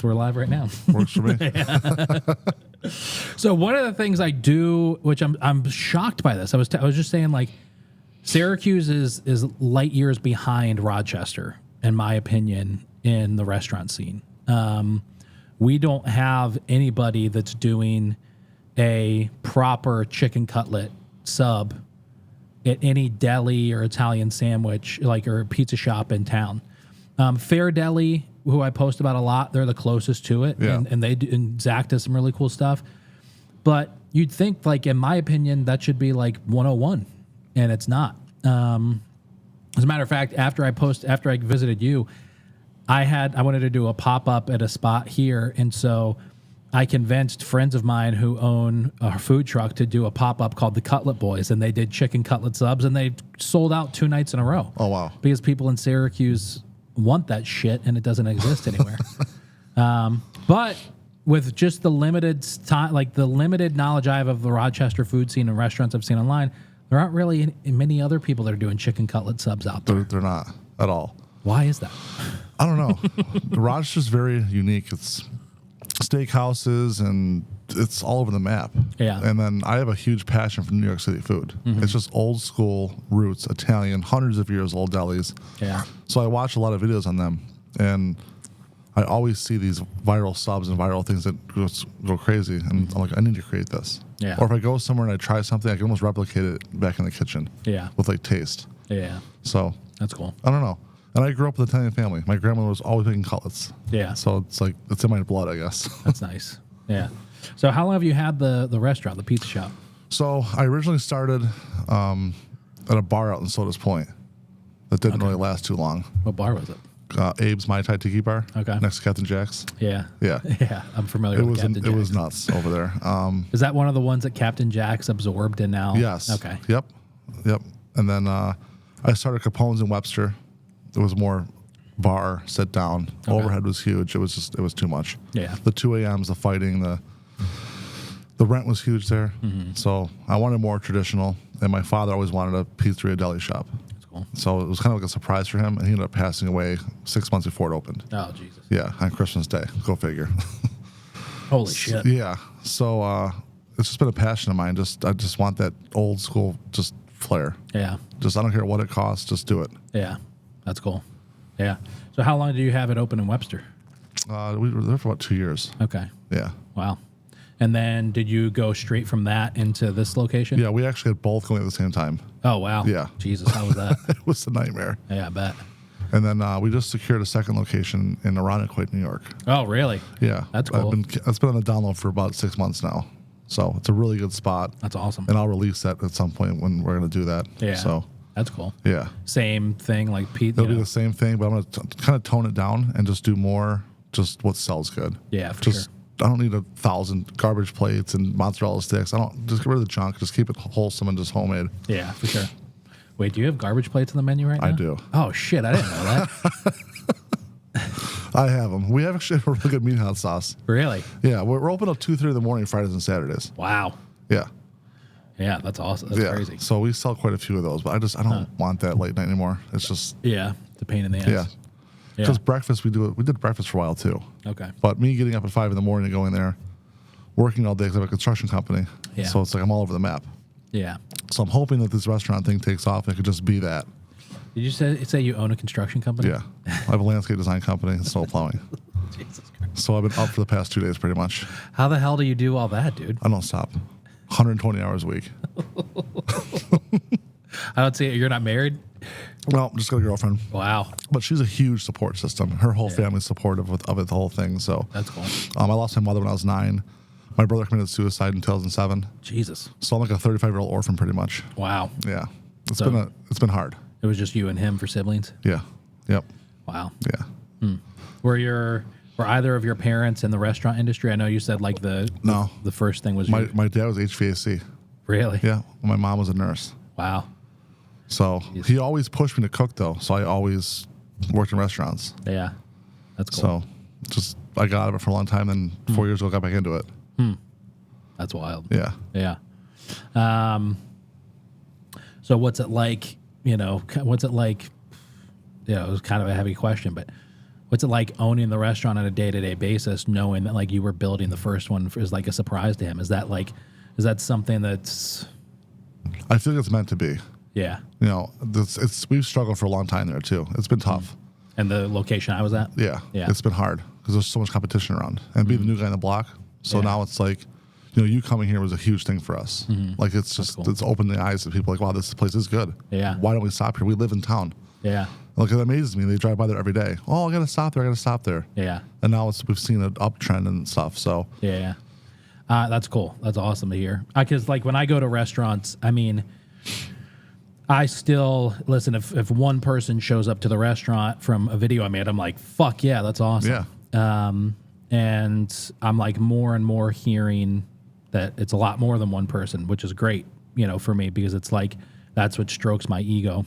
because we're live right now. Works for me. So one of the things I do, which I'm shocked by this, I was just saying, like, Syracuse is light years behind Rochester, in my opinion, in the restaurant scene. We don't have anybody that's doing a proper chicken cutlet sub at any deli or Italian sandwich, like, or pizza shop in town. Fair Deli, who I post about a lot, they're the closest to it, Yeah. and Zach does some really cool stuff. But you'd think, like, in my opinion, that should be like 101, and it's not. As a matter of fact, after I visited you, I wanted to do a pop-up at a spot here, and so I convinced friends of mine who own a food truck to do a pop-up called the Cutlet Boys, and they did chicken cutlet subs, and they sold out 2 nights in a row. Oh, wow. Because people in Syracuse want that shit, and it doesn't exist anywhere. But with just the limited time, like the limited knowledge I have of the Rochester food scene and restaurants I've seen online, there aren't really many other people that are doing chicken cutlet subs out there. They're not at all. Why is that? I don't know. Rochester's very unique. It's steakhouses and it's all over the map. Yeah. And then I have a huge passion for New York City food. Mm-hmm. It's just old school roots, Italian, hundreds of years old delis. Yeah. So I watch a lot of videos on them, and I always see these viral subs and viral things that go crazy, and I'm like, I need to create this. Yeah. Or if I go somewhere and I try something, I can almost replicate it back in the kitchen. Yeah. With like taste. Yeah. So That's cool. I don't know. And I grew up with an Italian family. My grandmother was always making cutlets. Yeah. So it's like, it's in my blood, I guess. That's nice. Yeah. So how long have you had the restaurant, the pizza shop? So I originally started at a bar out in Sodas Point that didn't really last too long. What bar was it? Abe's Mai Tai Tiki Bar. Okay. Next to Captain Jack's. Yeah. Yeah. Yeah. I'm familiar with Captain Jack's. It was nuts over there. Is that one of the ones that Captain Jack's absorbed in now? Yes. Okay. Yep. And then I started Capone's in Webster. It was more bar, sit down. Okay. Overhead was huge. It was too much. Yeah. The 2 a.m.s, the fighting, the rent was huge there. Mm-hmm. So I wanted more traditional. And my father always wanted a pizzeria deli shop. That's cool. So it was kind of like a surprise for him. And he ended up passing away 6 months before it opened. Oh, Jesus. Yeah, on Christmas Day. Go figure. Holy shit. Yeah. So it's just been a passion of mine. I just want that old school just flair. Yeah. Just I don't care what it costs, just do it. Yeah. That's cool. Yeah. So how long did you have it open in Webster? We were there for about 2 years. Okay. Yeah. Wow. And then did you go straight from that into this location? Yeah, we actually had both going at the same time. Oh, wow. Yeah. Jesus, how was that? It was a nightmare. Yeah, I bet. And then we just secured a second location in Irondequoit, New York. Oh, really? Yeah. That's cool. It's been on the download for about 6 months now. So it's a really good spot. That's awesome. And I'll release that at some point when we're going to do that. Yeah. So that's cool. yeah. Same thing like Pete. It'll be the same thing, but I'm going to kind of tone it down and just do more just what sells good. Yeah, for just, sure. I don't need 1,000 garbage plates and mozzarella sticks. Just get rid of the junk. Just keep it wholesome and just homemade. Yeah, for sure. Wait, do you have garbage plates on the menu right now? I do. Oh, shit. I didn't know that. I have them. We have actually a really good meat hot sauce. Really? Yeah, we're open till 2-3 in the morning, Fridays and Saturdays. Wow. Yeah. Yeah, that's awesome. That's crazy. So we sell quite a few of those, but I don't want that late night anymore. It's just Yeah, the pain in the ass. yeah. Because breakfast, we did breakfast for a while too. Okay. But me getting up at 5 in the morning and going there, working all day because I have a construction company. Yeah. So it's like I'm all over the map. Yeah. So I'm hoping that this restaurant thing takes off and it could just be that. Did you say you own a construction company? Yeah. I have a landscape design company and snow plowing. Jesus Christ. So I've been up for the past 2 days pretty much. How the hell do you do all that, dude? I don't stop. 120 hours a week. I don't see it. You're not married? Well, just got a girlfriend. Wow. But she's a huge support system. Her whole family's supportive of it, the whole thing. So That's cool. I lost my mother when I was 9. My brother committed suicide in 2007. Jesus. So I'm like a 35-year-old orphan pretty much. Wow. Yeah. It's So- been hard. It was just you and him for siblings? Yeah. Yep. Wow. Yeah. Were either of your parents in the restaurant industry? I know you said like the first thing was My dad was HVAC. Really? Yeah. My mom was a nurse. Wow. So he always pushed me to cook though. So I always worked in restaurants. Yeah. That's cool. So just I got out of it for a long time. Then 4 years ago, got back into it. That's wild. Yeah. Yeah. So what's it like, it was kind of a heavy question, but What's it like owning the restaurant on a day-to-day basis, knowing that like you were building the first one is like a surprise to him? Is that something that's? I feel like it's meant to be. Yeah. You know, we've struggled for a long time there too. It's been tough. And the location I was at? Yeah. Yeah. It's been hard because there's so much competition around. And being the new guy in the block. So now it's like, you know, you coming here was a huge thing for us. Like it's just, it's opened the eyes of people like, wow, this place is good. Yeah. Why don't we stop here? We live in town. Yeah. Like it amazes me. They drive by there every day. Oh, I got to stop there. I got to stop there. Yeah. And now we've seen an uptrend and stuff. So Yeah. That's cool. That's awesome to hear. Because like when I go to restaurants, I mean, I still listen. If one person shows up to the restaurant from a video I made, I'm like, fuck yeah, that's awesome. Yeah. And I'm like more and more hearing that it's a lot more than one person, which is great, you know, for me, because it's like that's what strokes my ego.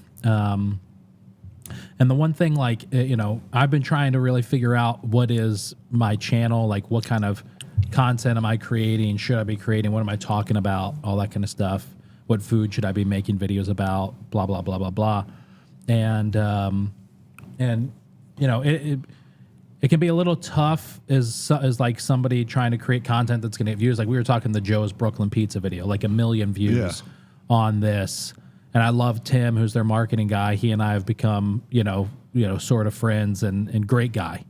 And the one thing, like, you know, I've been trying to really figure out what is my channel, like what kind of content am I creating? Should I be creating? What am I talking about? All that kind of stuff. What food should I be making videos about? Blah, blah, blah, blah, blah. And you know, it can be a little tough as like somebody trying to create content that's going to get views. Like we were talking the Joe's Brooklyn Pizza video, like 1 million views on this. And I love Tim, who's their marketing guy. He and I have become, you know, sort of friends and great guy.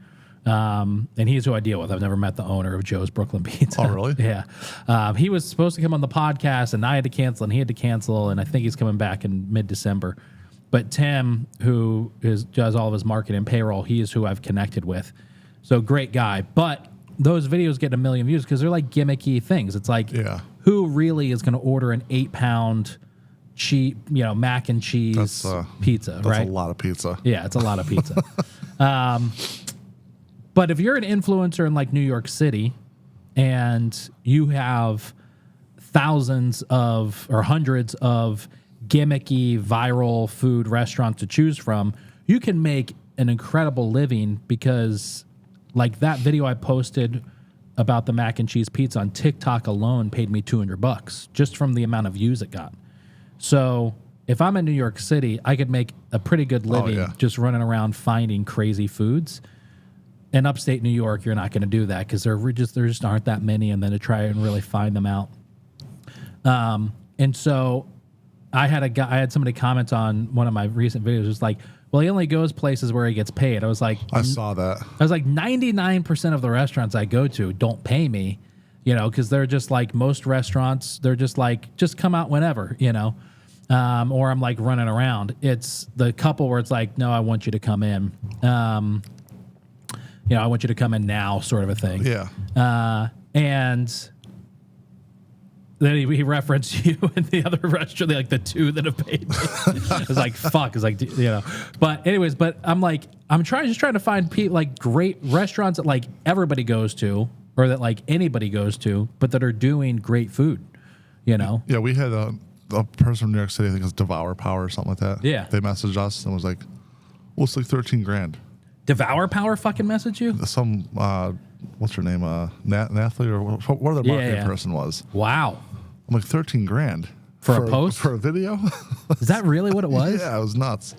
And he's who I deal with. I've never met the owner of Joe's Brooklyn Pizza. Oh, really? Yeah. He was supposed to come on the podcast, and I had to cancel, and he had to cancel, and I think he's coming back in mid-December. But Tim, who does all of his marketing and payroll, he is who I've connected with. So great guy. But those videos get 1 million views because they're like gimmicky things. It's like, who really is going to order an 8-pound cheese, you know, mac and cheese pizza, right? That's a lot of pizza. Yeah, it's a lot of pizza. But if you're an influencer in like New York City and you have thousands of or hundreds of gimmicky viral food restaurants to choose from, you can make an incredible living because like that video I posted about the mac and cheese pizza on TikTok alone paid me $200 just from the amount of views it got. So if I'm in New York City, I could make a pretty good living just running around finding crazy foods. In upstate New York, you're not going to do that because there just aren't that many, and then to try and really find them out. And so I had somebody comment on one of my recent videos. It's like, well, he only goes places where he gets paid. I was like, I saw that. I was like, 99% of the restaurants I go to don't pay me, you know, because they're just like most restaurants. They're just like, just come out whenever, you know, or I'm like running around. It's the couple where it's like, no, I want you to come in. You know, I want you to come in now, sort of a thing. Yeah. And then he referenced you and the other restaurant, like the two that have paid me. It's like, fuck. It's like, you know. But anyways, I'm like, I'm trying to find like great restaurants that like everybody goes to or that like anybody goes to, but that are doing great food, you know? Yeah, we had a person from New York City, I think it was Devour Power or something like that. Yeah. They messaged us and was like, well, it's like $13,000. Devour Power fucking message you? Some, what's her name? Nathalie or what their marketing person was. Wow. I'm like $13,000 for a post? For a video? Is that really what it was? Yeah, it was nuts.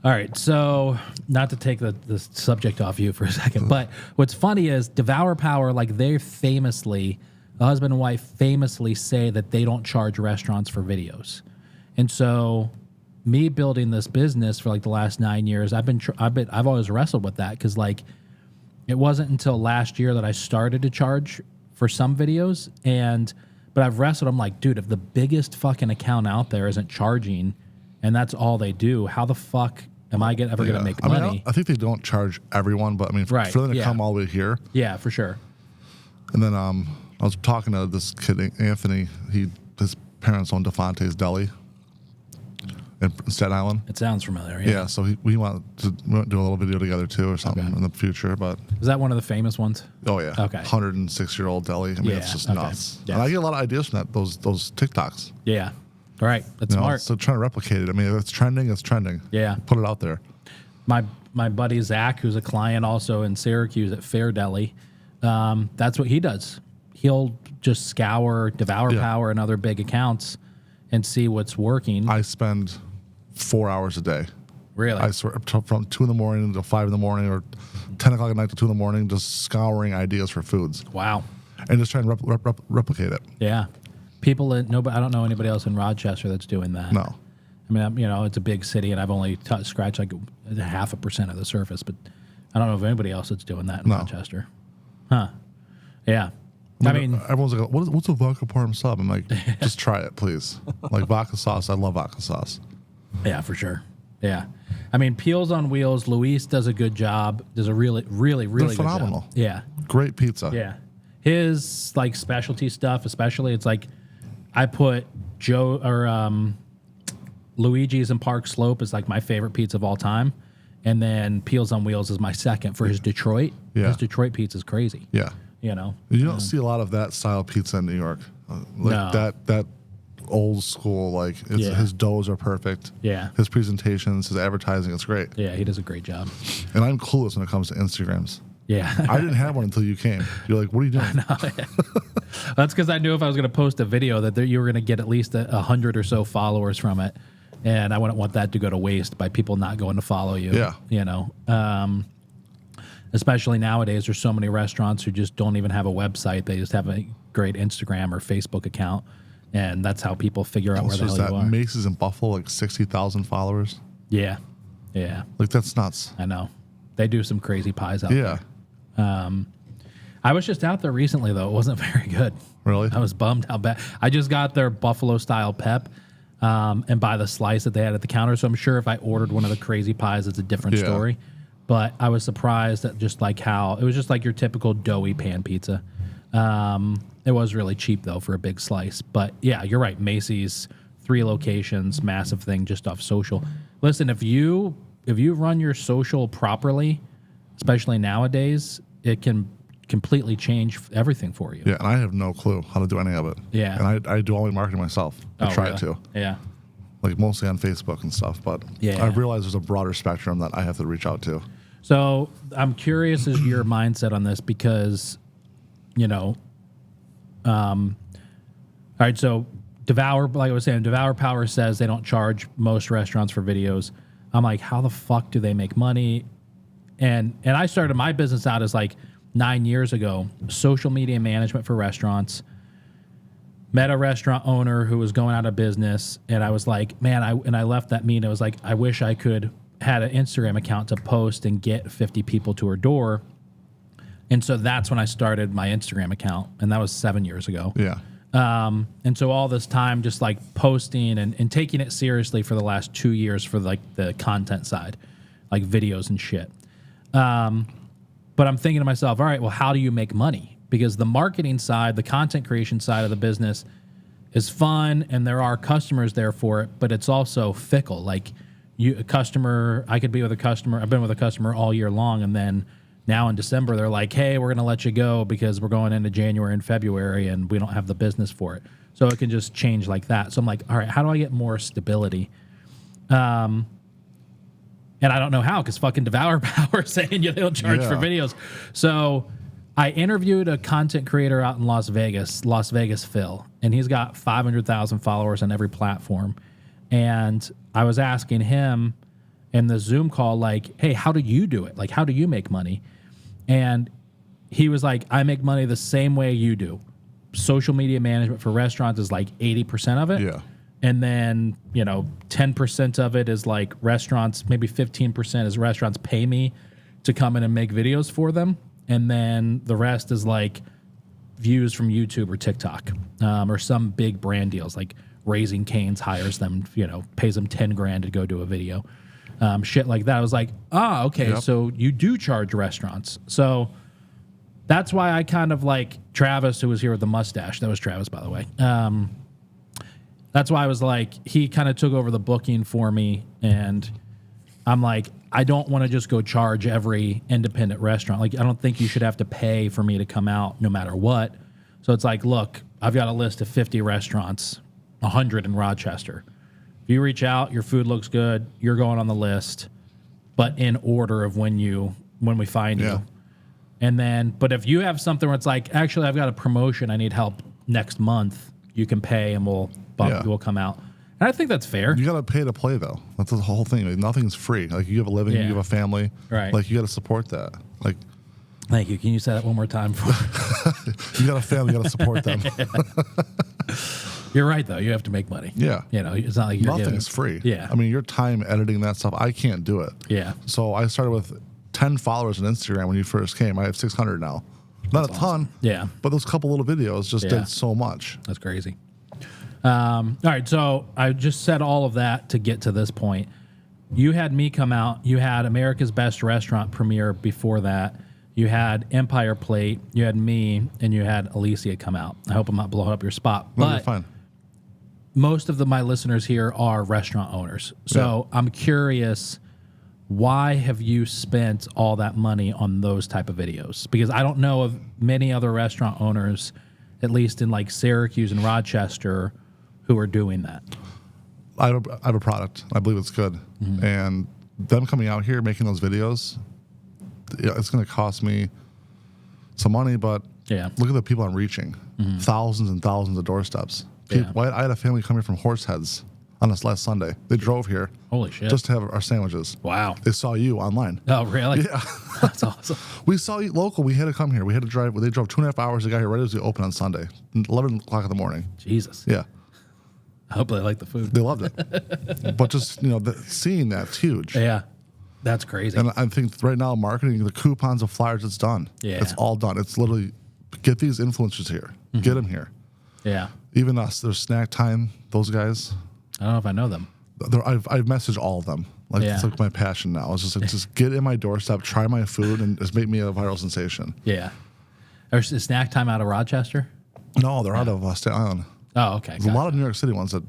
All right, so not to take the subject off you for a second, but what's funny is Devour Power, like they famously, the husband and wife famously say that they don't charge restaurants for videos. And so me building this business for like the last 9 years, I've always wrestled with that because like it wasn't until last year that I started to charge for some videos, but I've wrestled. I'm like, dude, if the biggest fucking account out there isn't charging, and that's all they do, how the fuck am I ever going to make money? I think they don't charge everyone, but I mean, for them to come all the way here. Yeah, for sure. And then I was talking to this kid, Anthony. His parents own DeFonte's Deli in Staten Island. It sounds familiar. Yeah, so we want to do a little video together too or something in the future. But is that one of the famous ones? Oh yeah. Okay. 106-year-old deli. I mean, it's just nuts. Yeah. And I get a lot of ideas from those TikToks. Yeah. All right. That's smart. So trying to replicate it. I mean, if it's trending, it's trending. Yeah. Put it out there. My buddy Zach, who's a client also in Syracuse at Fair Deli, that's what he does. He'll just scour Devour Power and other big accounts and see what's working. I spend 4 hours a day Really? I swear, from 2 in the morning to 5 in the morning, or 10 o'clock at night to 2 in the morning, just scouring ideas for foods. Wow. And just trying to replicate it. Yeah. People I don't know anybody else in Rochester that's doing that. No. I mean, it's a big city, and I've only scratched like 0.5% of the surface, but I don't know of anybody else that's doing that in Rochester. Huh. Yeah. I mean, everyone's like, what's a vodka parm sub? I'm like, just try it, please. Like vodka sauce. I love vodka sauce. Yeah, for sure. Yeah. I mean, Peels on Wheels, Luis does a good job. Does a really, really, really They're good phenomenal. job. Yeah. Great pizza. Yeah. His like specialty stuff, especially, it's like I put Luigi's and Park Slope is like my favorite pizza of all time. And then Peels on Wheels is my second for his Detroit. Yeah. His Detroit pizza is crazy. Yeah. You know? You don't see a lot of that style pizza in New York. Like that old school, like his doughs are perfect. Yeah. His presentations, his advertising, it's great. Yeah, he does a great job. And I'm clueless when it comes to Instagrams. Yeah. I didn't have one until you came. You're like, what are you doing? That's because I knew if I was going to post a video that you were going to get at least 100 or so followers from it. And I wouldn't want that to go to waste by people not going to follow you. Yeah. You know, especially nowadays, there's so many restaurants who just don't even have a website. They just have a great Instagram or Facebook account. And that's how people figure out where the hell you are. Macy's in Buffalo, like 60,000 followers. Yeah. Yeah. Like, that's nuts. I know. They do some crazy pies out there. I was just out there recently, though. It wasn't very good. Really? I was bummed how bad. I just got their buffalo-style pep and by the slice that they had at the counter. So I'm sure if I ordered one of the crazy pies, it's a different story. But I was surprised at just like how it was just like your typical doughy pan pizza. It was really cheap, though, for a big slice. But, yeah, you're right. Macy's, 3 locations, massive thing just off social. Listen, if you run your social properly, especially nowadays, it can completely change everything for you. Yeah, and I have no clue how to do any of it. Yeah. And I do all my marketing myself. I try to. Yeah. Like mostly on Facebook and stuff. But I've realized there's a broader spectrum that I have to reach out to. So I'm curious as your mindset on this because, all right, so Devour, like I was saying, Devour Power says they don't charge most restaurants for videos. I'm like, how the fuck do they make money? And I started my business out as like 9 years ago, social media management for restaurants. Met a restaurant owner who was going out of business, and I was like, man, I left that meeting. I was like, I wish I could had an Instagram account to post and get 50 people to her door. And so that's when I started my Instagram account, and that was 7 years ago. Yeah. And so all this time just like posting and taking it seriously for the last 2 years for like the content side, like videos and shit. But I'm thinking to myself, all right, well, how do you make money? Because the marketing side, the content creation side of the business is fun and there are customers there for it, but it's also fickle. Like a customer, I could be with a customer. I've been with a customer all year long. And then now in December, they're like, hey, we're going to let you go because we're going into January and February and we don't have the business for it. So it can just change like that. So I'm like, all right, how do I get more stability? And I don't know how because fucking Devour Power saying you don't charge for videos. So I interviewed a content creator out in Las Vegas Phil, and he's got 500,000 followers on every platform. And I was asking him in the Zoom call, like, hey, how do you do it? Like, how do you make money? And he was like, I make money the same way you do. Social media management for restaurants is like 80% of it. Yeah. And then, 10% of it is like restaurants, maybe 15% is restaurants pay me to come in and make videos for them. And then the rest is like views from YouTube or TikTok or some big brand deals like Raising Cane's hires them, pays them $10,000 to go do a video. Shit like that. I was like, okay, so you do charge restaurants. So that's why I kind of like Travis, who was here with the mustache. That was Travis, by the way. That's why I was like, he kind of took over the booking for me. And I'm like, I don't want to just go charge every independent restaurant. Like, I don't think you should have to pay for me to come out no matter what. So it's like, look, I've got a list of 50 restaurants, 100 in Rochester. If you reach out, your food looks good, you're going on the list, but in order of when we find you. And then, but if you have something where it's like, actually, I've got a promotion, I need help next month, you can pay and we'll come out. And I think that's fair. You got to pay to play, though. That's the whole thing. Like, nothing's free. Like, you have a living, you have a family. Right. Like, you got to support that. Like, thank you. Can you say that one more time? You got a family, you got to support them. You're right, though. You have to make money. Yeah. You know, it's not like you're nothing's free. Yeah. I mean, your time editing that stuff, I can't do it. Yeah. So I started with 10 followers on Instagram when you first came. I have 600 now. Not a ton. Yeah. But those couple little videos just did so much. That's crazy. All right. So I just said all of that to get to this point. You had me come out. You had America's Best Restaurant premiere before that. You had Empire Plate. You had me, and you had Alicia come out. I hope I'm not blowing up your spot. No, but you're fine. Most of my listeners here are restaurant owners. So I'm curious, why have you spent all that money on those type of videos? Because I don't know of many other restaurant owners, at least in like Syracuse and Rochester, who are doing that. I have a product. I believe it's good. Mm-hmm. And them coming out here, making those videos, it's going to cost me some money, but look at the people I'm reaching. Mm-hmm. Thousands and thousands of doorsteps. People, I had a family come here from Horseheads on this last Sunday. They drove here. Holy shit. Just to have our sandwiches. Wow. They saw you online. Oh, really? Yeah. That's awesome. We saw you local. We had to come here. We had to drive. They drove 2.5 hours. They got here right as we opened on Sunday, 11 o'clock in the morning. Jesus. Yeah. I hope they like the food. They loved it. But just, seeing that's huge. Yeah. That's crazy. And I think right now, marketing, the coupons, the flyers, it's done. Yeah. It's all done. It's literally, get these influencers here. Mm-hmm. Get them here. Yeah. Even us, there's Snack Time, those guys. I don't know if I know them. I've messaged all of them. It's like my passion now. It's just like, just get in my doorstep, try my food, and just make me a viral sensation. Yeah. Is Snack Time out of Rochester? No, they're out of Staten Island. Oh, okay. There's a lot of New York City ones that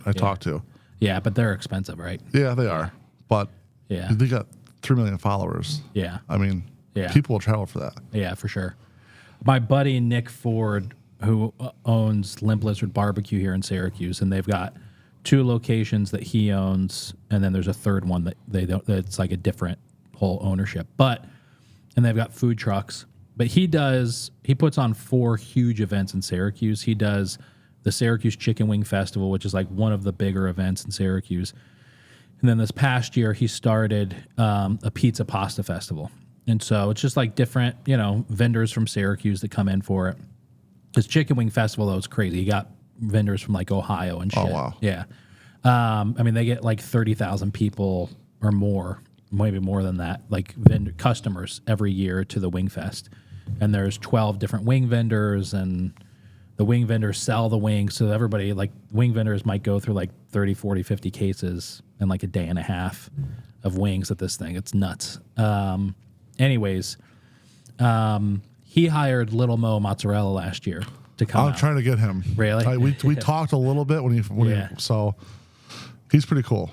I talk to. Yeah, but they're expensive, right? Yeah, they are. But they got 3 million followers. Yeah. I mean, people will travel for that. Yeah, for sure. My buddy Nick Ford, who owns Limp Lizard Barbecue here in Syracuse, and they've got 2 locations that he owns, and then there's a third one that they don't. That's like a different whole ownership. And they've got food trucks. But he puts on 4 huge events in Syracuse. He does the Syracuse Chicken Wing Festival, which is like one of the bigger events in Syracuse. And then this past year, he started a pizza pasta festival. And so it's just like different, vendors from Syracuse that come in for it. This Chicken Wing Festival, though, is crazy. You got vendors from like Ohio and shit. Oh, wow. Yeah. They get like 30,000 people or more, maybe more than that, like customers every year to the Wing Fest. And there's 12 different wing vendors, and the wing vendors sell the wings. So everybody, like, wing vendors might go through like 30, 40, 50 cases in like a day and a half of wings at this thing. It's nuts. He hired Little Mo Mozzarella last year to come out. Trying to get him. Really? We talked a little bit so he's pretty cool.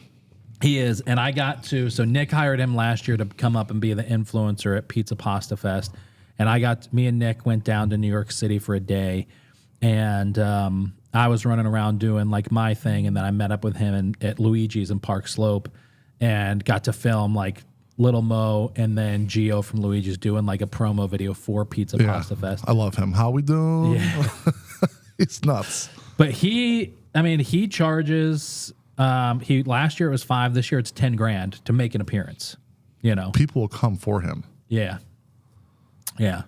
He is. And so Nick hired him last year to come up and be the influencer at Pizza Pasta Fest. And me and Nick went down to New York City for a day, and I was running around doing like my thing. And then I met up with him at Luigi's in Park Slope and got to film like Little Mo and then Gio from Luigi's doing like a promo video for Pizza Pasta Fest. I love him. How we doing? Yeah. It's nuts. But he charges, last year it was $5, this year it's $10,000 to make an appearance, People will come for him. Yeah. Yeah.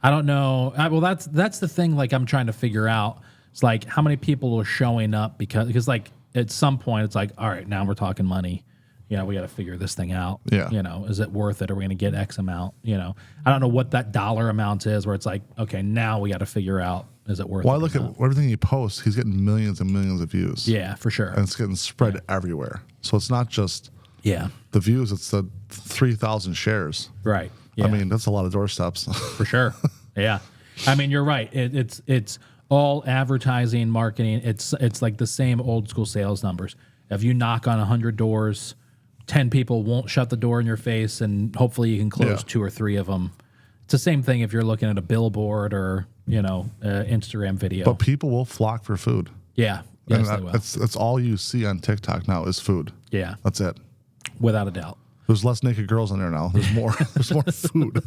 I don't know. That's the thing, like, I'm trying to figure out. It's like, how many people are showing up because like at some point it's like, all right, now we're talking money. We got to figure this thing out. Yeah. Is it worth it? Are we going to get X amount? I don't know what that dollar amount is where it's like, okay, now we got to figure out, is it worth it? Well, I look at everything he posts, he's getting millions and millions of views. Yeah, for sure. And it's getting spread everywhere. So it's not just the views, it's the 3,000 shares. Right. Yeah. That's a lot of doorsteps. For sure. Yeah. You're right. It's all advertising, marketing. It's like the same old school sales numbers. If you knock on 100 doors, 10 people won't shut the door in your face, and hopefully you can close 2 or 3 of them. It's the same thing if you're looking at a billboard or, Instagram video. But people will flock for food. Yeah. Yes, they will. That's all you see on TikTok now is food. Yeah. That's it. Without a doubt. There's less naked girls on there now. There's more. There's more food.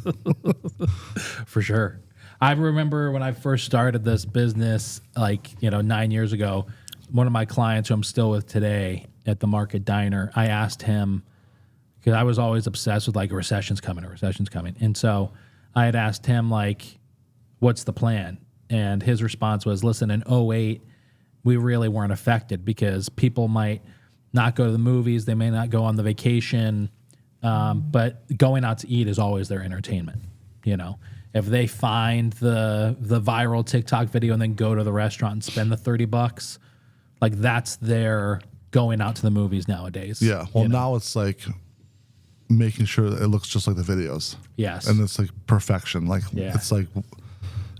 For sure. I remember when I first started this business, 9 years ago, one of my clients who I'm still with today at the Market Diner, I asked him, because I was always obsessed with like a recession's coming. And so I had asked him like, what's the plan? And his response was, listen, in '08, we really weren't affected because people might not go to the movies. They may not go on the vacation. But going out to eat is always their entertainment. You know, if they find the viral TikTok video and then go to the restaurant and spend the $30, like that's their going out to the movies nowadays. Yeah. Well, now it's like making sure that it looks just like the videos. Yes. And it's like perfection. Like it's like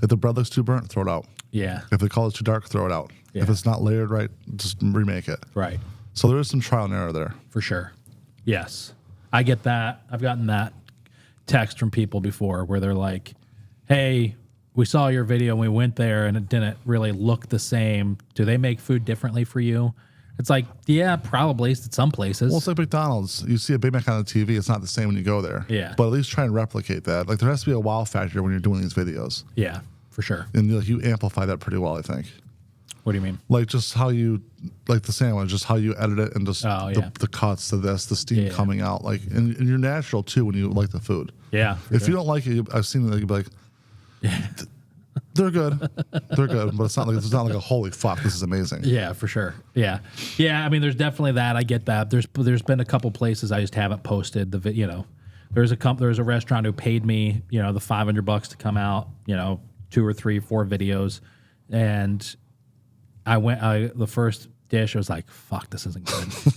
if the bread looks too burnt, throw it out. Yeah. If the color's too dark, throw it out. Yeah. If it's not layered right, just remake it. Right. So there is some trial and error there. For sure. Yes. I get that. I've gotten that text from people before where they're like, hey, we saw your video and we went there and it didn't really look the same. Do they make food differently for you? It's like, yeah, probably at some places. Well, it's like McDonald's. You see a Big Mac on the TV, it's not the same when you go there. Yeah. But at least try and replicate that. Like there has to be a wow factor when you're doing these videos. Yeah, for sure. And you amplify that pretty well, I think. What do you mean? Like just how you, like the sandwich, just how you edit it and just the cuts to this, the steam coming out. Like, and you're natural too when you like the food. Yeah. If you don't like it, I've seen it, you'd be like, they're good. They're good. But it's not like a holy fuck, this is amazing. Yeah, for sure. Yeah. Yeah. I mean, there's definitely that. I get that. There's been a couple places I just haven't posted the video. You know, there's a restaurant who paid me, you know, the $500 to come out, you know, 2 or 3, 4 videos. And the first dish, I was like, fuck, this isn't good.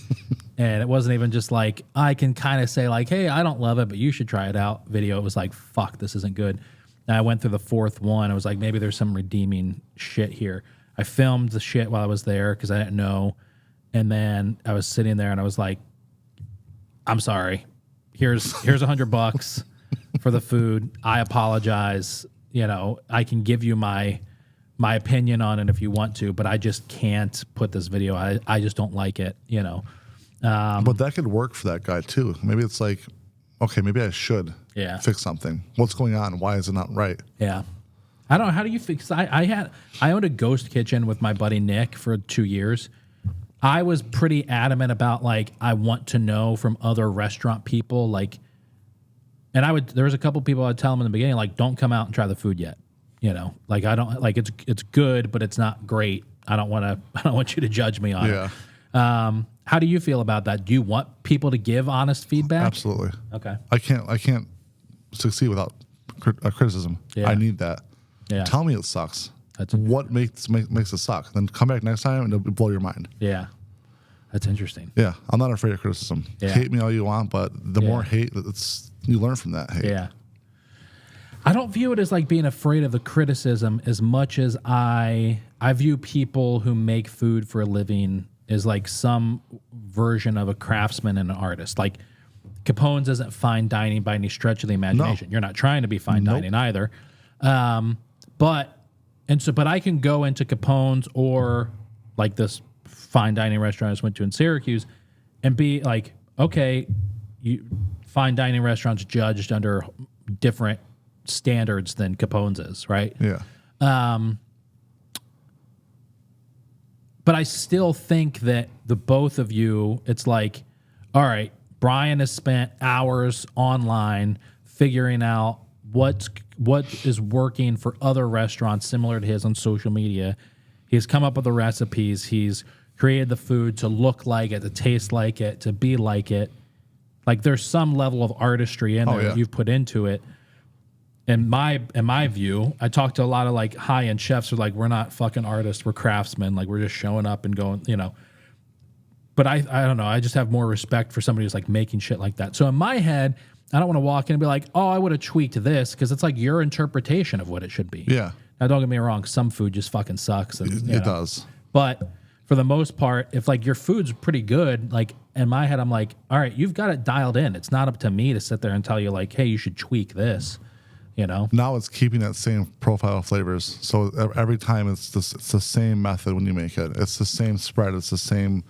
And it wasn't even just like, I can kind of say like, hey, I don't love it, but you should try it out video. It was like, fuck, this isn't good. And I went through the 4th one. I was like, maybe there's some redeeming shit here. I filmed the shit while I was there because I didn't know. And then I was sitting there and I was like, I'm sorry. Here's $100 for the food. I apologize. You know, I can give you my opinion on it if you want to, but I just can't put this video. I just don't like it, you know. But that could work for that guy too. Maybe it's like, okay, maybe I should fix something. What's going on? Why is it not right? Yeah. I don't know. How do you fix? I owned a ghost kitchen with my buddy Nick for 2 years. I was pretty adamant about like, I want to know from other restaurant people, like, and there was a couple people I'd tell them in the beginning, like, don't come out and try the food yet. You know, like I don't like it's good, but it's not great. I don't want you to judge me on it. How do you feel about that? Do you want people to give honest feedback? Absolutely. Okay. I can't succeed without criticism. Yeah. I need that. Yeah. Tell me it sucks. What makes it suck? Then come back next time and it'll blow your mind. Yeah. That's interesting. Yeah. I'm not afraid of criticism. Yeah. Hate me all you want, but the more hate, you learn from that hate. Yeah. I don't view it as like being afraid of the criticism as much as I view people who make food for a living as like some version of a craftsman and an artist. Like Capone's isn't fine dining by any stretch of the imagination. No. You're not trying to be fine dining either. But I can go into Capone's or like this fine dining restaurant I just went to in Syracuse and be like, okay, fine dining restaurants judged under different standards than Capone's is, right? Yeah. But I still think that the both of you, it's like, all right, Bryan has spent hours online figuring out what is working for other restaurants similar to his on social media. He's come up with the recipes. He's created the food to look like it, to taste like it, to be like it. Like there's some level of artistry in there that you've put into it. In my view, I talk to a lot of like high-end chefs who are like, we're not fucking artists, we're craftsmen. Like we're just showing up and going, you know. But I don't know. I just have more respect for somebody who's like making shit like that. So in my head, I don't want to walk in and be like, oh, I would have tweaked this because it's like your interpretation of what it should be. Yeah. Now don't get me wrong, some food just fucking sucks. And, it does. But for the most part, if like your food's pretty good, like in my head, I'm like, all right, you've got it dialed in. It's not up to me to sit there and tell you like, hey, you should tweak this. You know, now it's keeping that same profile of flavors. So every time it's the same method when you make it. It's the same spread. It's the same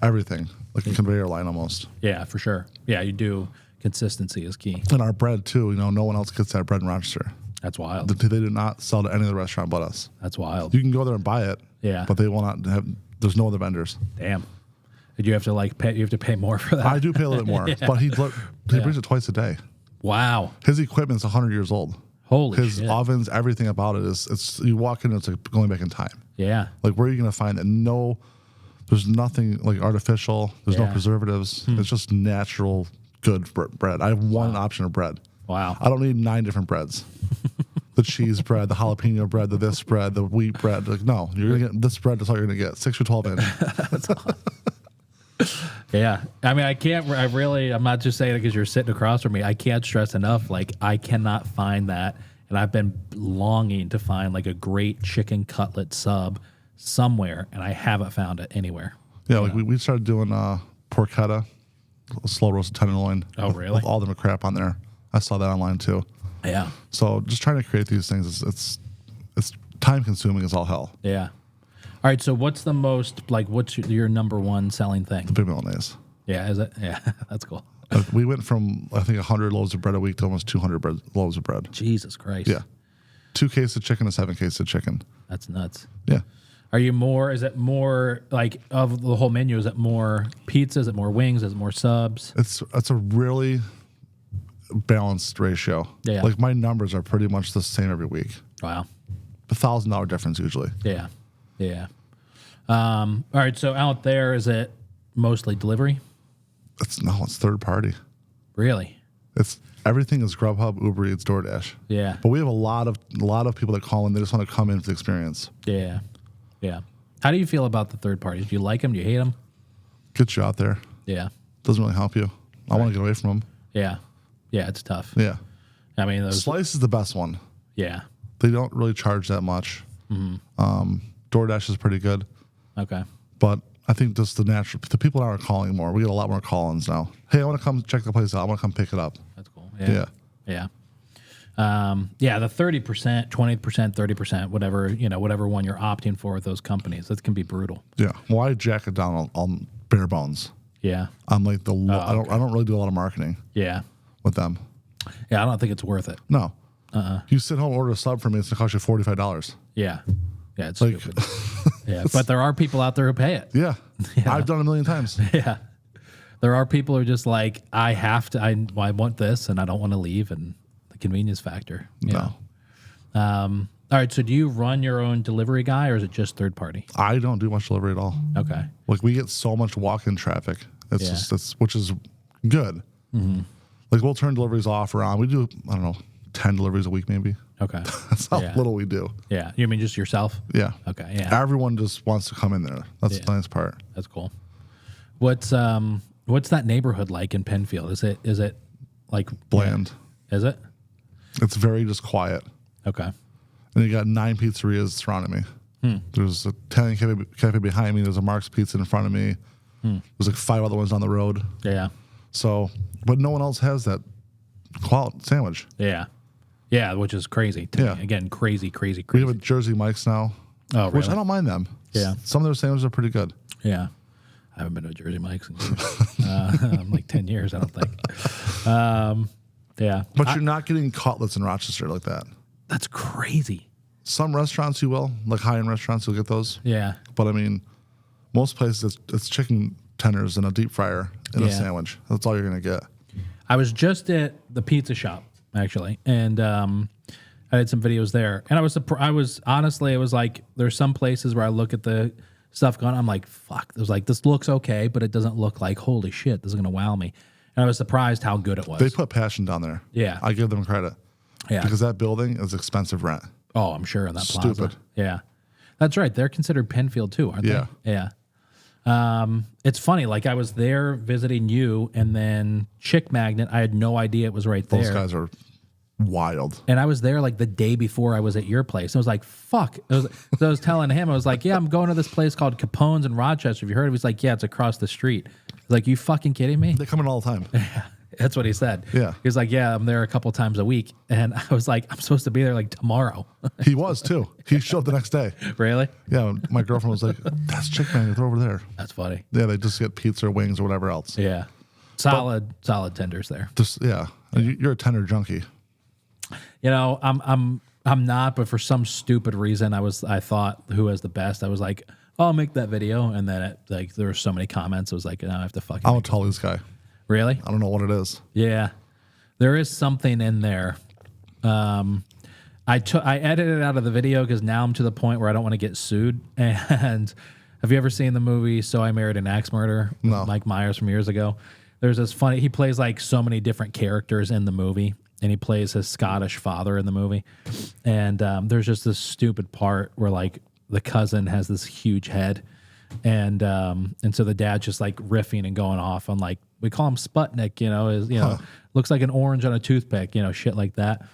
everything, like a conveyor line almost. Yeah, for sure. Yeah, you do. Consistency is key. And our bread too. You know, no one else gets that bread in Rochester. That's wild. They do not sell to any other restaurant but us. That's wild. You can go there and buy it. Yeah, but they will not There's no other vendors. Damn. Did you have to like pay? You have to pay more for that. I do pay a little bit more, but he brings it twice a day. Wow. His equipment's 100 years old. Holy His shit. ovens, everything about it it's you walk in, it's like going back in time. Yeah. Like where are you gonna find it? There's nothing like artificial. There's no preservatives. It's just natural, good bread. I have one option of bread. Wow. I don't need 9 different breads. The cheese bread, the jalapeno bread, the this bread, the wheat bread. Like no, you're gonna get this bread. That's all you're gonna get. 6 or 12 inch. That's awesome. Yeah. I mean, I'm not just saying it because you're sitting across from me. I can't stress enough. Like, I cannot find that. And I've been longing to find like a great chicken cutlet sub somewhere, and I haven't found it anywhere. Yeah, like we started doing porchetta, slow roasted tenderloin. Oh, really? With all the crap on there. I saw that online too. Yeah. So just trying to create these things, it's time consuming as all hell. Yeah. All right. So what's the most, like, what's your number one selling thing? The big Milanese. Yeah. Is it? Yeah. That's cool. We went from, I think, 100 loaves of bread a week to almost 200 loaves of bread. Jesus Christ. Yeah. 2 cases of chicken to 7 cases of chicken. That's nuts. Yeah. Is it more, like, of the whole menu, is it more pizza? Is it more wings? Is it more subs? It's a really balanced ratio. Yeah. Like my numbers are pretty much the same every week. Wow. $1,000 difference usually. Yeah. Yeah. All right. So out there, is it mostly delivery? It's third party. Really? Everything is Grubhub, Uber Eats, DoorDash. Yeah. But we have a lot of people that call in. They just want to come in for the experience. Yeah. Yeah. How do you feel about the third parties? Do you like them? Do you hate them? Gets you out there. Yeah. Doesn't really help you. I want to get away from them. Yeah. Yeah. It's tough. Yeah. I mean, Slice is the best one. Yeah. They don't really charge that much. Mm-hmm. DoorDash is pretty good. Okay. But I think just the people are calling more. We get a lot more call-ins now. Hey, I want to come check the place out. I want to come pick it up. That's cool. Yeah. Yeah. The 30%, 20%, 30%, whatever one you're opting for with those companies, that can be brutal. Yeah. Well, I jack it down on bare bones. Yeah. I'm like I don't really do a lot of marketing. Yeah. With them. Yeah, I don't think it's worth it. No. You sit home and order a sub for me, it's gonna cost you $45. Yeah. Yeah, it's like, stupid. Yeah, but there are people out there who pay it. Yeah. I've done it 1,000,000 times. Yeah. There are people who are just like, I want this and I don't want to leave, and the convenience factor. No. All right, so do you run your own delivery guy, or is it just third party? I don't do much delivery at all. Okay. Like we get so much walk-in traffic. Which is good. Mm-hmm. Like we'll turn deliveries off or on. We do, I don't know, 10 deliveries a week maybe. Okay. That's how little we do. Yeah. You mean just yourself? Yeah. Okay. Yeah. Everyone just wants to come in there. That's the nice part. That's cool. What's that neighborhood like in Penfield? Is it like bland? Is it? It's very just quiet. Okay. And you got 9 pizzerias surrounding me. There's a Italian cafe behind me. There's a Mark's Pizza in front of me. There's like 5 other ones on the road. Yeah. So, but no one else has that quality sandwich. Yeah. Yeah, which is crazy to me. Again, crazy. We have a Jersey Mike's now. Oh, really? Which I don't mind them. Yeah. Some of their sandwiches are pretty good. Yeah. I haven't been to a Jersey Mike's in like 10 years, I don't think. Yeah. But you're not getting cutlets in Rochester like that. That's crazy. Some restaurants you will, like high-end restaurants, you'll get those. Yeah. But I mean, most places it's chicken tenders in a deep fryer in a sandwich. That's all you're going to get. I was just at the pizza shop, actually, and I did some videos there. And I was honestly, it was like, there's some places where I look at the stuff going, I'm like, fuck. It was like, this looks okay, but it doesn't look like, holy shit, this is going to wow me. And I was surprised how good it was. They put passion down there. Yeah. I give them credit. Yeah. Because that building is expensive rent. Oh, I'm sure in that plaza. Stupid. Yeah. That's right. They're considered Penfield too, aren't they? Yeah. It's funny. Like I was there visiting you, and then Chick Magnet, I had no idea it was right there. Those guys are wild. And I was there like the day before I was at your place. I was like, fuck. So I was telling him, I was like, yeah, I'm going to this place called Capone's in Rochester. Have you heard of it? He's like, yeah, it's across the street. I was like, you fucking kidding me? They come in all the time. That's what he said. Yeah. He was like, yeah, I'm there a couple times a week. And I was like, I'm supposed to be there like tomorrow. He was too. He showed up the next day. Really? Yeah. My girlfriend was like, that's Chick Magnet. They're over there. That's funny. Yeah. They just get pizza or wings or whatever else. Yeah. Solid tenders there. Just, yeah. You're a tender junkie. You know, I'm not, but for some stupid reason, I thought who has the best. I was like, I'll make that video. And then there were so many comments. It was like, I have to fucking. I'm a Tully's guy. Really? I don't know what it is. Yeah. There is something in there. I edited it out of the video because now I'm to the point where I don't want to get sued. And have you ever seen the movie So I Married an Axe Murderer? No. Mike Myers from years ago. There's this funny, he plays like so many different characters in the movie, and he plays his Scottish father in the movie. And there's just this stupid part where like the cousin has this huge head, and so the dad's just like riffing and going off on like, we call him Sputnik, looks like an orange on a toothpick, shit like that.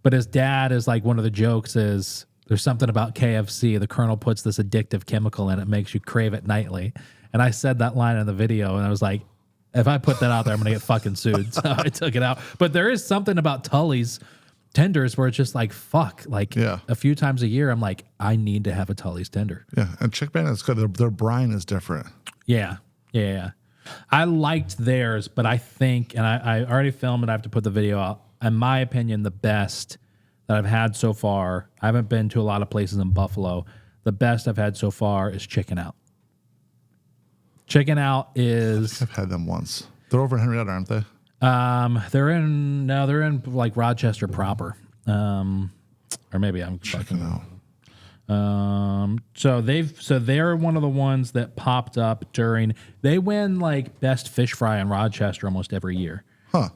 But his dad is like, one of the jokes is, there's something about KFC. The Colonel puts this addictive chemical in it, makes you crave it nightly. And I said that line in the video, and I was like, if I put that out there, I'm going to get fucking sued. So I took it out. But there is something about Tully's tenders where it's just like, fuck. Like a few times a year, I'm like, I need to have a Tully's tender. Yeah, and Chick Magnet's good. Their brine is different. Yeah. I liked theirs, but I think, and I already filmed it, I have to put the video out. In my opinion, the best that I've had so far, I haven't been to a lot of places in Buffalo. The best I've had so far is Chicken Out. Chicken Out is... I've had them once. They're over in Henrietta, aren't they? They're in like Rochester proper. Or maybe I'm Chicken Out. So they're one of the ones that popped up during, they win like best fish fry in Rochester almost every year. Huh.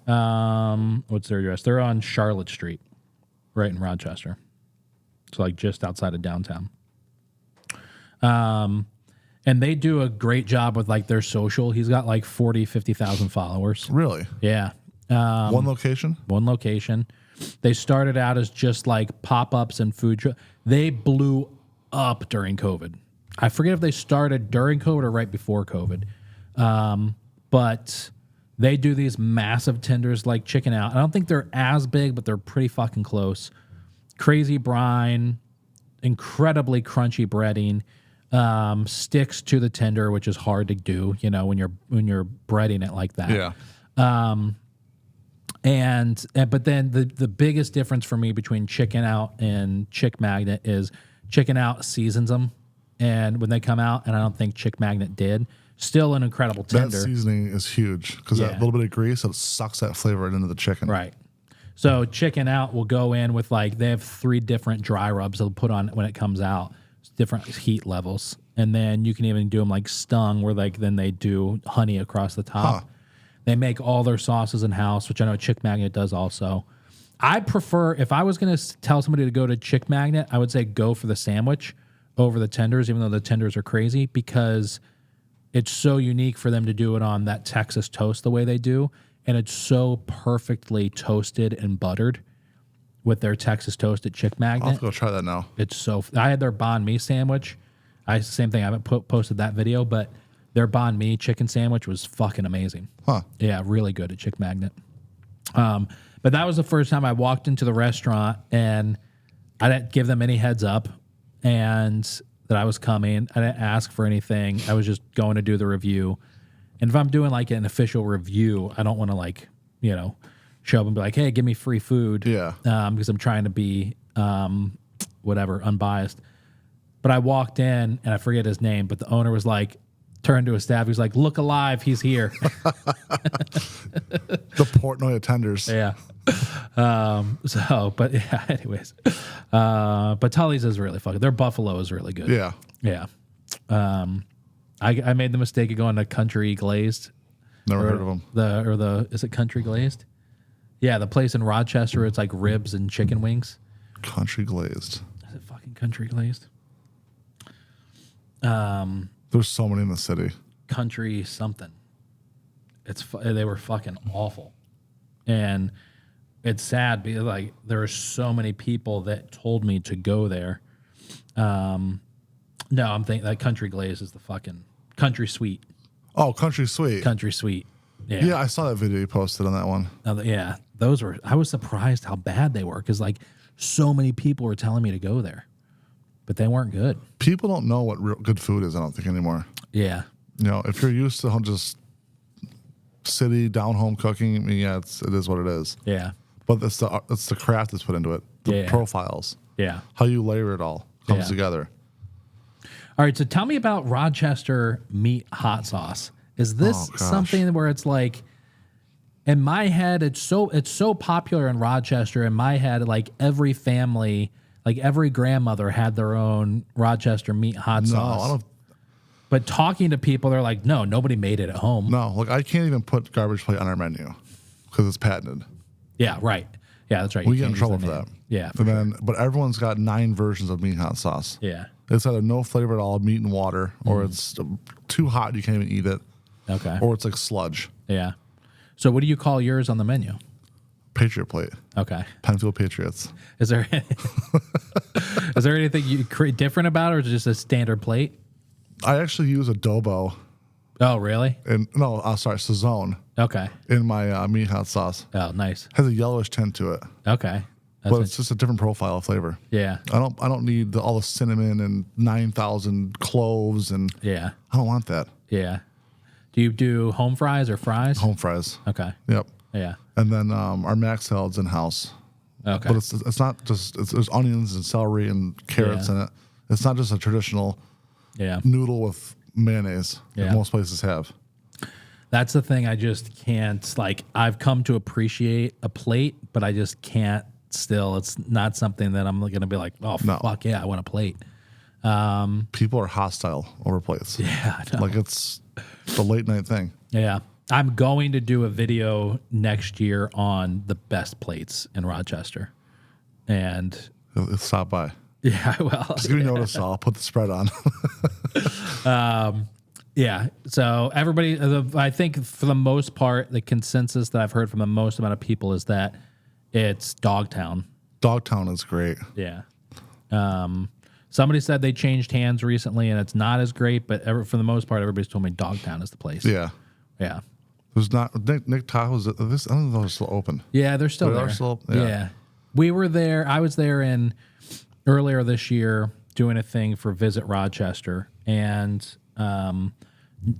What's their address? They're on Charlotte Street, right in Rochester. So like just outside of downtown. And they do a great job with like their social. He's got like 50,000 followers. Really? Yeah. One location? One location. They started out as just like pop-ups and food. They blew up during COVID. I forget if they started during COVID or right before COVID. But they do these massive tenders like Chicken Out. I don't think they're as big, but they're pretty fucking close. Crazy brine, incredibly crunchy breading. Sticks to the tender, which is hard to do, when you're breading it like that. Yeah. But then the biggest difference for me between Chicken Out and Chick Magnet is Chicken Out seasons them, and when they come out, and I don't think Chick Magnet did. Still an incredible tender. That seasoning is huge because that little bit of grease, it sucks that flavor into the chicken. Right. So Chicken Out will go in with like, they have 3 different dry rubs they'll put on when it comes out. Different heat levels, and then you can even do them like stung, where like then they do honey across the top. Huh. They make all their sauces in house, which I know Chick Magnet does also. I prefer, if I was going to tell somebody to go to Chick Magnet, I would say go for the sandwich over the tenders, even though the tenders are crazy, because it's so unique for them to do it on that Texas toast the way they do, and it's so perfectly toasted and buttered. With their Texas toast at Chick Magnet. I'll have to go try that now. It's so... I had their banh mi sandwich. Same thing. I haven't posted that video, but their banh mi chicken sandwich was fucking amazing. Huh. Yeah, really good at Chick Magnet. But that was the first time I walked into the restaurant, and I didn't give them any heads up and that I was coming. I didn't ask for anything. I was just going to do the review. And if I'm doing like an official review, I don't want to like, show up and be like, hey, give me free food. Yeah. Because I'm trying to be, unbiased. But I walked in, and I forget his name, but the owner was like, turned to his staff. He was like, look alive, he's here. The Portnoy tenders. Yeah. Anyways. But Tully's is really fucking, their buffalo is really good. Yeah. Yeah. I made the mistake of going to Country Glazed. Never heard of them. Is it Country Glazed? Yeah, the place in Rochester, it's like ribs and chicken wings. Country Glazed. Is it fucking Country Glazed? There's so many in the city. Country something. They were fucking awful. And it's sad because like there are so many people that told me to go there. No, I'm thinking that Country Glazed is the fucking Country Sweet. Oh, Country Sweet. Country Sweet. Yeah. Yeah, I saw that video you posted on that one. Yeah, those were. I was surprised how bad they were because like so many people were telling me to go there, but they weren't good. People don't know what real good food is, I don't think, anymore. Yeah. If you're used to just city down home cooking, I mean, yeah, it is what it is. Yeah. But it's the craft that's put into it. The profiles. Yeah. How you layer it all comes together. All right, so tell me about Rochester meat hot sauce. Is this something where it's like, in my head, it's so popular in Rochester. In my head, like every family, like every grandmother had their own Rochester meat hot sauce. I don't. But talking to people, they're like, no, nobody made it at home. No, like I can't even put garbage plate on our menu because it's patented. Yeah, right. Yeah, that's right. We get in trouble for that. Yeah, but everyone's got 9 versions of meat hot sauce. Yeah. It's either no flavor at all, meat and water, or it's too hot you can't even eat it. Okay. Or it's like sludge. Yeah. So what do you call yours on the menu? Patriot plate. Okay. Penfield Patriots. Is there anything you create different about it, or is it just a standard plate? I actually use adobo. Oh, really? Sazone. Okay. In my meat hot sauce. Oh, nice. Has a yellowish tint to it. Okay. But it's just a different profile of flavor. Yeah. I don't need all the cinnamon and 9,000 cloves and I don't want that. Yeah. Do you do home fries or fries? Home fries. Okay. Yep. Yeah. And then our mac salad's in house. Okay. But it's not just there's onions and celery and carrots in it. It's not just a traditional noodle with mayonnaise that most places have. That's the thing I just can't, like, I've come to appreciate a plate, but I just can't still. It's not something that I'm going to be like, oh, fuck yeah, I want a plate. People are hostile over plates. Yeah. I know. Like it's the late night thing. Yeah. I'm going to do a video next year on the best plates in Rochester. And stop by. Yeah, well. Just give me notice. I'll put the spread on. Yeah. So everybody, I think for the most part, the consensus that I've heard from the most amount of people is that it's Dogtown. Dogtown is great. Yeah. Somebody said they changed hands recently and it's not as great, but for the most part, everybody's told me Dogtown is the place. Yeah. Yeah. There's not Nick Tahoe's. I don't know if they're still open. Yeah, they're still there. Yeah. We were there. I was there earlier this year doing a thing for Visit Rochester, and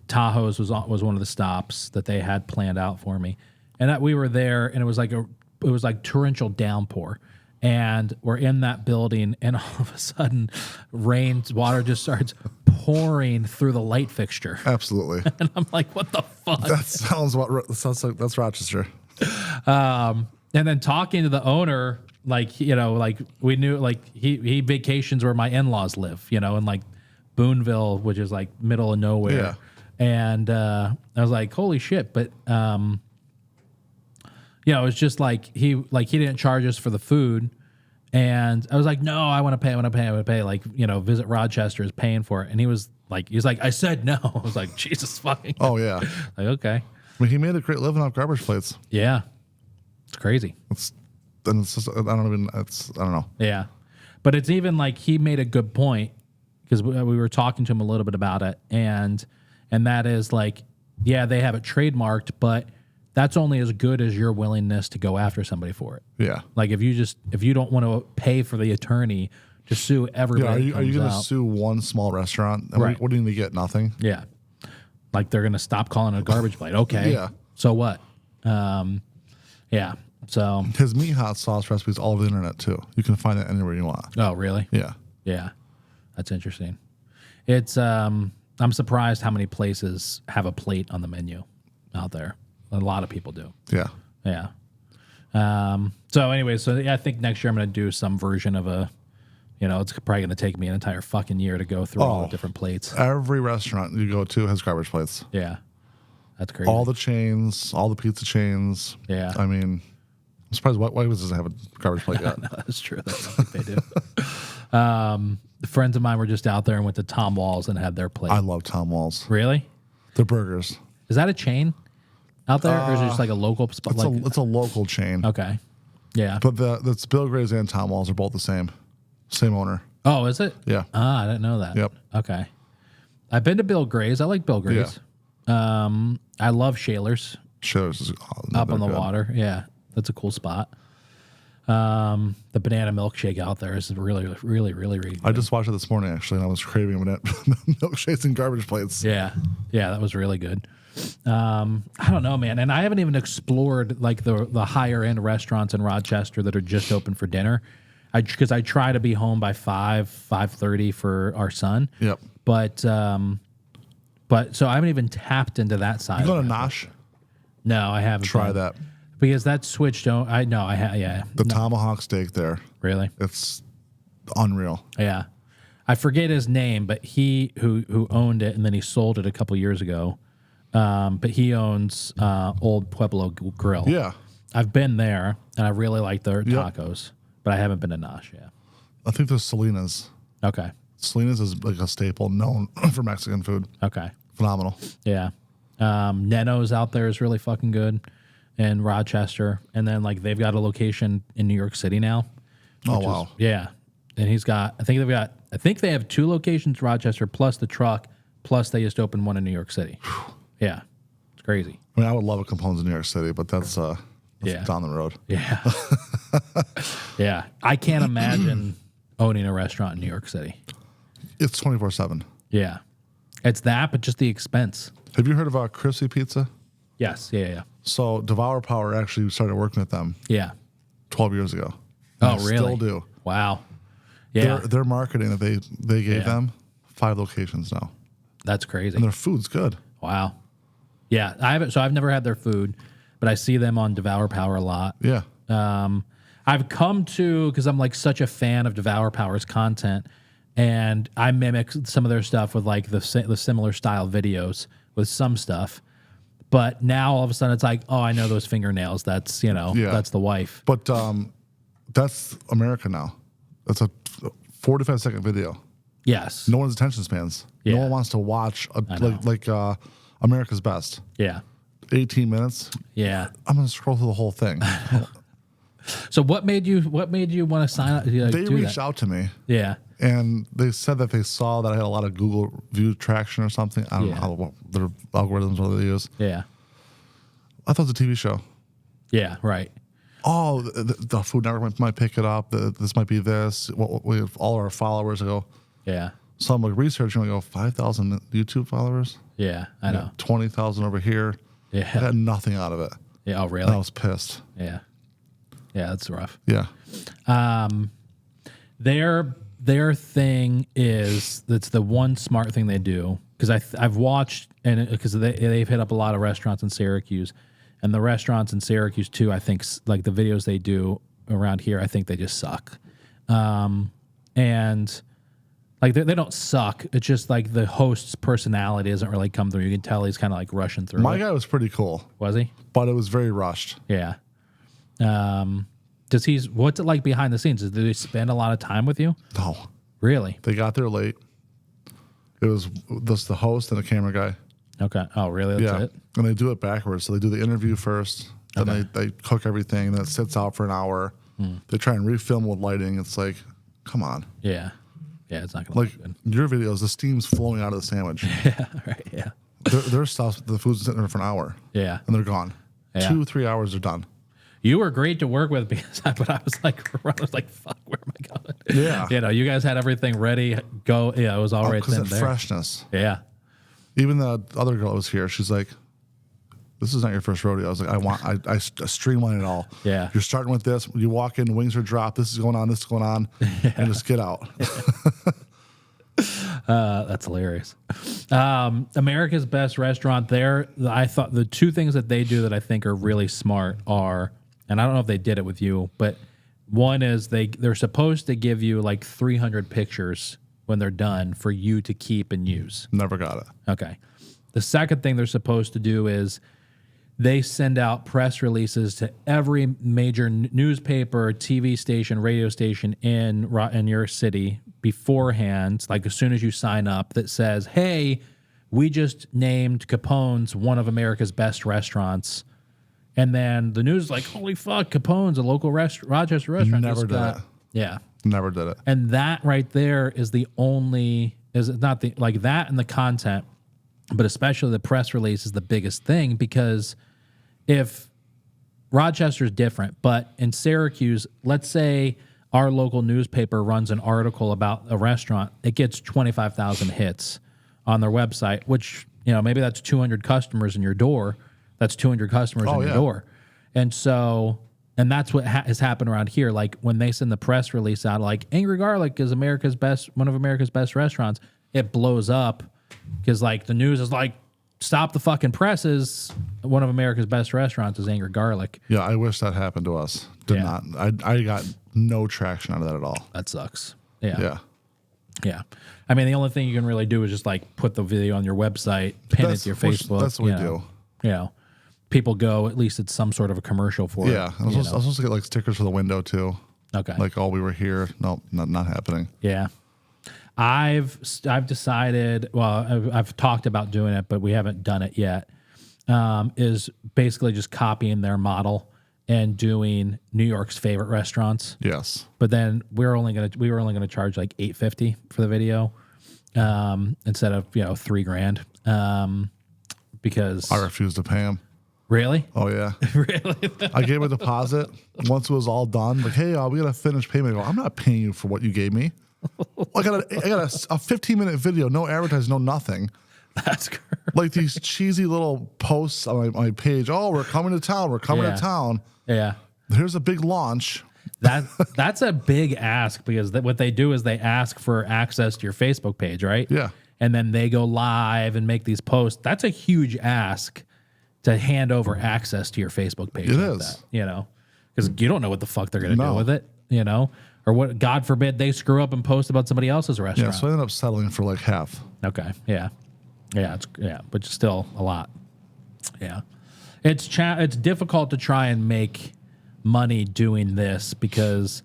Tahoe's was one of the stops that they had planned out for me. And we were there, and it was like torrential downpour. And we're in that building, and all of a sudden, water just starts pouring through the light fixture. Absolutely. And I'm like, what the fuck? That sounds like that's Rochester. And then talking to the owner, like we knew, like he vacations where my in-laws live, in like Boonville, which is like middle of nowhere. Yeah. And I was like, holy shit! But it was just like he didn't charge us for the food. And I was like, no, I want to pay. Like, Visit Rochester is paying for it. And he's like, I said no. I was like, Jesus fucking. Oh, yeah. Like, okay. I mean, he made a great living off garbage plates. Yeah. It's crazy. It's just, I don't know. Yeah. But it's even like he made a good point because we were talking to him a little bit about it. And that is like, yeah, they have it trademarked, but that's only as good as your willingness to go after somebody for it. Yeah. Like if you don't want to pay for the attorney to sue everybody. Yeah, are you going to sue one small restaurant? Right. What do you need to get? Nothing? Yeah. Like they're going to stop calling it a garbage plate. Okay. Yeah. So what? Yeah. So his meat hot sauce recipe is all over the internet too. You can find it anywhere you want. Oh, really? Yeah. Yeah. That's interesting. It's I'm surprised how many places have a plate on the menu out there. A lot of people do. Yeah. Yeah. So anyway, I think next year I'm going to do some version of it's probably going to take me an entire fucking year to go through all the different plates. Every restaurant you go to has garbage plates. Yeah. That's crazy. All the chains, all the pizza chains. Yeah. I mean, I'm surprised White doesn't have a garbage plate yet. No, that's true. That's something they do. Friends of mine were just out there and went to Tom Wall's and had their plate. I love Tom Wall's. Really? Their burgers. Is that a chain out there, or is it just like a local spot? It's a local chain. Okay. Yeah. But that's Bill Gray's and Tom Wall's are both the same owner. Oh, is it? Yeah. Ah, I didn't know that. Yep. Okay. I've been to Bill Gray's. I like Bill Gray's. Yeah. I love Shaler's. Shaler's is up on the water. Yeah. That's a cool spot. The banana milkshake out there is really, really, really, really good. I just watched it this morning, actually, and I was craving milkshakes and garbage plates. Yeah. Yeah, that was really good. I don't know, man. And I haven't even explored like the higher end restaurants in Rochester that are just open for dinner. Because I try to be home by 5:30 for our son. Yep. But so I haven't even tapped into that side. You go to Nosh? No, I haven't. Try that. Because that switched. I know. Yeah. The tomahawk steak there. Really? It's unreal. Yeah. I forget his name, but he who owned it and then he sold it a couple years ago. But he owns Old Pueblo Grill. Yeah. I've been there and I really like their tacos, but I haven't been to Nosh yet. I think there's Salinas. Okay. Salinas is like a staple known for Mexican food. Okay. Phenomenal. Yeah. Neno's out there is really fucking good in Rochester. And then like they've got a location in New York City now. Oh, wow. Yeah. And I think they have 2 locations in Rochester plus the truck, plus they just opened one in New York City. Yeah. It's crazy. I mean, I would love a Capone's in New York City, but that's down the road. Yeah. Yeah. I can't imagine owning a restaurant in New York City. It's 24/7. Yeah. It's that, but just the expense. Have you heard of Crispy Pizza? Yes. Yeah. So Devour Power actually started working with them. Yeah. 12 years ago. Oh, really? Still do. Wow. Yeah. Their marketing that they gave them 5 locations now. That's crazy. And their food's good. Wow. Yeah. I've never had their food, but I see them on Devour Power a lot. Yeah. I've come to, because I'm like such a fan of Devour Power's content, and I mimic some of their stuff with like the similar style videos with some stuff. But now all of a sudden it's like, oh, I know those fingernails. That's, that's the wife. But that's America now. That's a 45-second video. Yes. No one's attention spans. Yeah. No one wants to watch like America's Best. Yeah. 18 minutes. Yeah. I'm gonna scroll through the whole thing. So what made you want to sign up? They reached out to me. Yeah. And they said that they saw that I had a lot of Google view traction or something. I don't know what their algorithms what they use. Yeah. I thought it was a TV show. Yeah. Right. Oh, the Food Network might pick it up. This might be this. We have all our followers. I go. Yeah. So I'm like researching. I go 5,000 YouTube followers. Yeah, I know. 20,000 over here. Yeah. I got nothing out of it. Yeah. Oh, really? And I was pissed. Yeah. Yeah, that's rough. Yeah. Their thing is, that's the one smart thing they do, because I've watched, and because they've hit up a lot of restaurants in Syracuse, and the restaurants in Syracuse too, I think like the videos they do around here, I think they just suck. And like they don't suck. It's just like the host's personality doesn't really come through. You can tell he's kind of like rushing through. My guy was pretty cool. Was he? But it was very rushed. Yeah. What's it like behind the scenes? Do they spend a lot of time with you? No. Really? They got there late. It was just the host and the camera guy. Okay. Oh, really? That's it? And they do it backwards. So they do the interview first, then they cook everything, then it sits out for an hour. They try and refilm with lighting. It's like, come on. Yeah. Yeah, it's not going to look good. Your videos, the steam's flowing out of the sandwich. Yeah, right, yeah. Their stuff, the food's sitting there for an hour. Yeah. And they're gone. Yeah. 2-3 hours, they're done. You were great to work with, but I was like, fuck, where am I going? Yeah. You guys had everything ready, go. Yeah, it was all right then. Because of freshness. Yeah. Even the other girl that was here, she's like, this is not your first rodeo. I was like, I streamline it all. Yeah. You're starting with this. You walk in, wings are dropped. This is going on, and just get out. That's hilarious. America's Best Restaurant there, I thought the 2 things that they do that I think are really smart are, and I don't know if they did it with you, but one is they're supposed to give you like 300 pictures when they're done for you to keep and use. Never got it. Okay. The second thing they're supposed to do is they send out press releases to every major newspaper, TV station, radio station in your city beforehand, like as soon as you sign up, that says, hey, we just named Capone's one of America's best restaurants. And then the news is like, holy fuck, Capone's a local Rochester restaurant. Never did it. Yeah. Never did it. And that right there is not like that and the content, but especially the press release is the biggest thing, because if Rochester's different, but in Syracuse, let's say our local newspaper runs an article about a restaurant, it gets 25,000 hits on their website, which, maybe that's 200 customers in your door. That's 200 customers in your door. And so, and that's what has happened around here. Like when they send the press release out, like Angry Garlic is one of America's best restaurants. it blows up because like the news is like, stop the fucking presses. One of America's best restaurants is Angry Garlic. Yeah, I wish that happened to us. Did not. I got no traction out of that at all. That sucks. Yeah. Yeah. Yeah. I mean, the only thing you can really do is just like put the video on your website, pin it to your Facebook. That's what we do. You know, people go, at least it's some sort of a commercial for it. Yeah. I was supposed to get like stickers for the window too. Okay. Like, oh, we were here. No, not happening. Yeah. I've decided, well, I've talked about doing it, but we haven't done it yet, is basically just copying their model and doing New York's favorite restaurants. Yes. But then we were only gonna charge like $850 for the video, instead of $3,000, because I refused to pay him. Really? Oh yeah. Really? I gave a deposit once it was all done. Like, hey, we gotta finish payment. I go, I'm not paying you for what you gave me. I got a 15-minute video, no advertising, no nothing. That's correct. Like these cheesy little posts on my page. Oh, we're coming to town. We're coming to town. Yeah. Here's a big launch. That's a big ask, because what they do is they ask for access to your Facebook page, right? Yeah. And then they go live and make these posts. That's a huge ask to hand over access to your Facebook page. It like is. that, because you don't know what the fuck they're going to do with it, or what, God forbid, they screw up and post about somebody else's restaurant. Yeah, so I ended up settling for like half. Okay. Yeah. Yeah. But still a lot. Yeah. It's difficult to try and make money doing this, because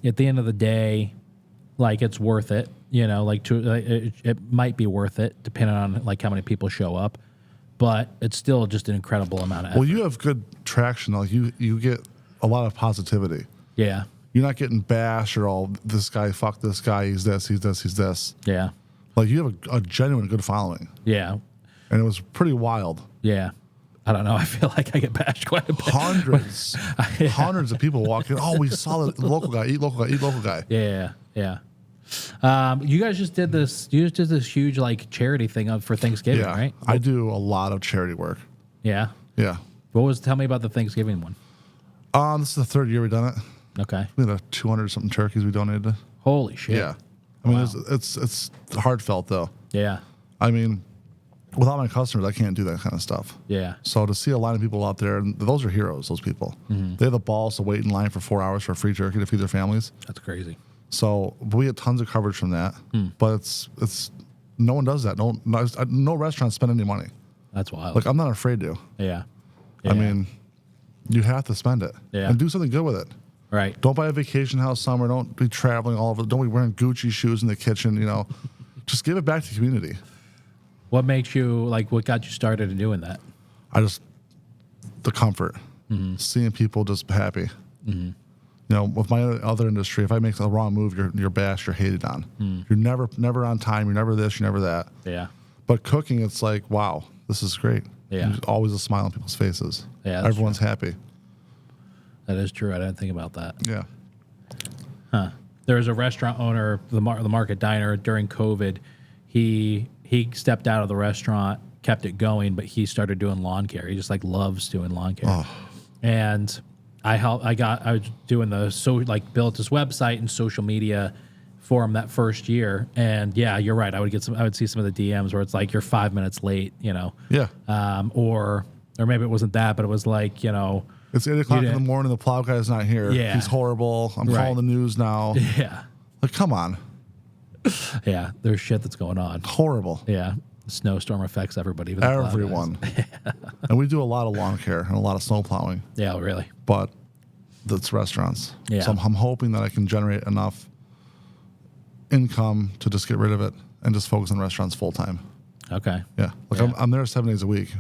at the end of the day, like, it's worth it, it might be worth it depending on like how many people show up, but it's still just an incredible amount of effort. Well, you have good traction. Like you get a lot of positivity. Yeah. You're not getting bashed or all, this guy, fuck this guy, he's this, he's this, he's this. Yeah. Like, you have a genuine good following. Yeah. And it was pretty wild. Yeah. I don't know. I feel like I get bashed quite a bit. Hundreds of people walk in. Oh, we saw the local guy, eat local guy. Yeah. Yeah. You guys just did this. You just did this huge like charity thing for Thanksgiving, right? I do a lot of charity work. Yeah. Yeah. Tell me about the Thanksgiving one. This is the third year we've done it. Okay. We had 200 something turkeys we donated. Holy shit. Yeah. I mean, it's heartfelt though. Yeah. I mean, without my customers, I can't do that kind of stuff. Yeah. So to see a line of people out there, and those are heroes, those people. Mm-hmm. They have the balls to wait in line for 4 hours for a free turkey to feed their families. That's crazy. So we get tons of coverage from that, but it's no one does that. No restaurants spend any money. That's wild. Like, I'm not afraid to. Yeah. I mean, you have to spend it and do something good with it. Right. Don't buy a vacation house somewhere. Don't be traveling all over. Don't be wearing Gucci shoes in the kitchen. Just give it back to the community. What makes you what got you started in doing that? The comfort, seeing people just happy. Mm-hmm. With my other industry, if I make a wrong move, you're bashed, you're hated on. You're never on time. You're never this, you're never that. Yeah. But cooking, it's like, wow, this is great. Yeah. There's always a smile on people's faces. Yeah. Everyone's happy. That is true. I didn't think about that. Yeah. Huh. There was a restaurant owner, the Market Diner, during COVID. He stepped out of the restaurant, kept it going, but he started doing lawn care. He just loves doing lawn care. Oh. And I was doing built his website and social media for him that first year. And yeah, you're right. I would see some of the DMs where it's like, you're 5 minutes late, Yeah. Or maybe it wasn't that, but it was like, it's 8 o'clock in the morning. The plow guy's not here. Yeah. He's horrible. I'm calling the news now. Yeah. Like, come on. Yeah. There's shit that's going on. Horrible. Yeah. The snowstorm affects everybody. Everyone. And we do a lot of lawn care and a lot of snow plowing. Yeah, really. But that's restaurants. Yeah. So I'm hoping that I can generate enough income to just get rid of it and just focus on restaurants full time. Okay. Yeah. I'm there 7 days a week.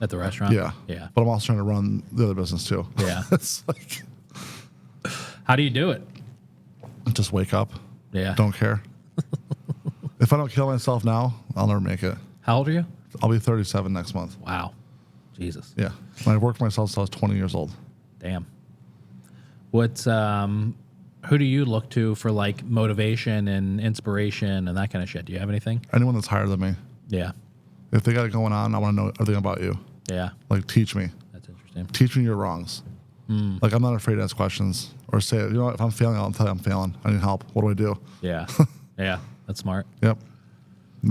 At the restaurant? Yeah. Yeah. But I'm also trying to run the other business too. Yeah. It's like, how do you do it? Just wake up. Yeah. Don't care. If I don't kill myself now, I'll never make it. How old are you? I'll be 37 next month. Wow. Jesus. Yeah. And I worked for myself since I was 20 years old. Damn. What's who do you look to for motivation and inspiration and that kind of shit? Do you have anything? Anyone that's higher than me. Yeah. If they got it going on, I want to know everything about you. Yeah. Teach me. That's interesting. Teach me your wrongs. I'm not afraid to ask questions or say it. If I'm failing, I'll tell you I'm failing. I need help. What do I do? Yeah. Yeah. That's smart. Yep.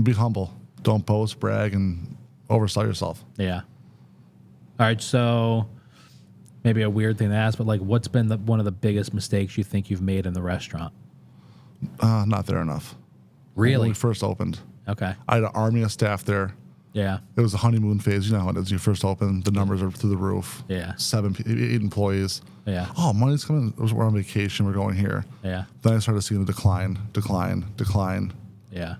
Be humble. Don't boast, brag, and oversell yourself. Yeah. All right, so maybe a weird thing to ask, but like, what's been one of the biggest mistakes you think you've made in the restaurant? Not there enough. Really? When we first opened. Okay. I had an army of staff there. Yeah. It was the honeymoon phase. You know how it is. You first open, the numbers are through the roof. Yeah. 8 employees. Yeah. Oh, money's coming. We're on vacation. We're going here. Yeah. Then I started seeing the decline. Yeah.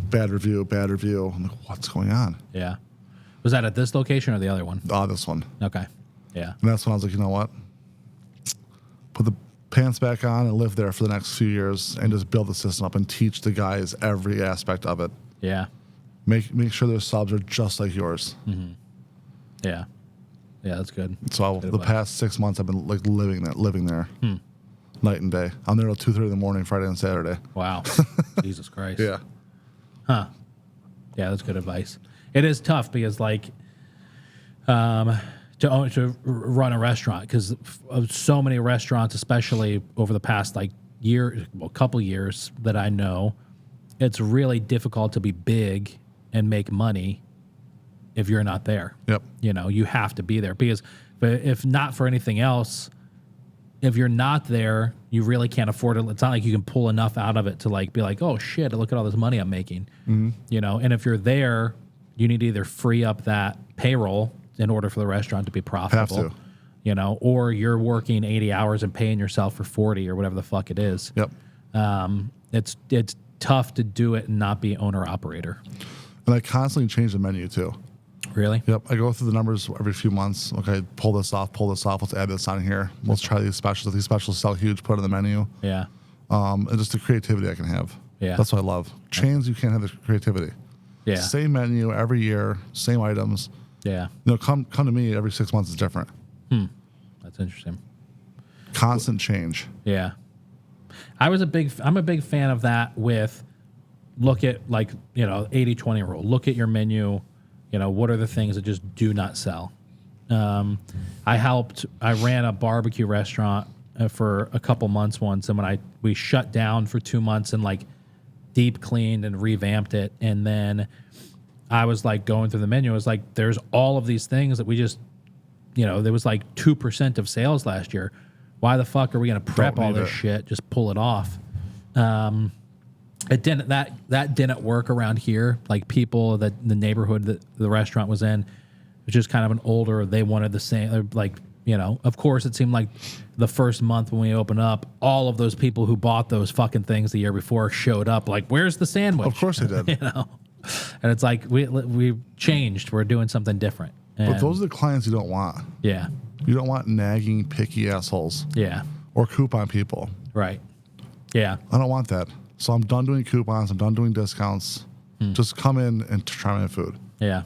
Bad review. I'm like, what's going on? Yeah. Was that at this location or the other one? This one. Okay. Yeah. And that's when I was like, you know what? Put the pants back on and live there for the next few years and just build the system up and teach the guys every aspect of it. Yeah. Make sure their subs are just like yours. Mm-hmm. Yeah. Yeah, that's good. So the past 6 months, I've been like living there, night and day. I'm there till 2:30 in the morning, Friday and Saturday. Wow. Jesus Christ. Yeah. Huh. Yeah, that's good advice. It is tough because like to run a restaurant, because of so many restaurants, especially over the past like couple years that I know, it's really difficult to be big and make money if you're not there. Yep. You know, you have to be there because if not for anything else, if you're not there, you really can't afford it. It's not like you can pull enough out of it to like be like, oh shit, look at all this money I'm making. Mm-hmm. You know, and if you're there, you need to either free up that payroll in order for the restaurant to be profitable. Have to. You know, or you're working 80 hours and paying yourself for 40 or whatever the fuck it is. Yep. It's tough to do it and not be owner operator. And I constantly change the menu too. Really? Yep. I go through the numbers every few months. Okay, pull this off. Let's add this on here. Let's try these specials. These specials sell huge. Put it in the menu. Yeah. And just the creativity I can have. Yeah. That's what I love. Chains, you can't have the creativity. Yeah. Same menu every year, same items. Yeah. You know, come to me every 6 months is different. That's interesting. Constant change. Yeah. I'm a big fan of that with look at like, 80-20 rule. Look at your menu. What are the things that just do not sell? I ran a barbecue restaurant for a couple months once, and when we shut down for 2 months and like deep cleaned and revamped it, and then I was like going through the menu. I was like, there's all of these things that we just, there was like 2% of sales last year. Why the fuck are we going to prep all this shit? Just pull it off. It didn't. That didn't work around here. Like people that the neighborhood that the restaurant was in, was just kind of an older. They wanted the same. Like of course, it seemed like the first month when we opened up, all of those people who bought those fucking things the year before showed up. Like, where's the sandwich? Of course they did. And it's like we changed. We're doing something different. And but those are the clients you don't want. Yeah. You don't want nagging, picky assholes. Yeah. Or coupon people. Right. Yeah. I don't want that. So I'm done doing coupons. I'm done doing discounts. Just come in and try my food. Yeah.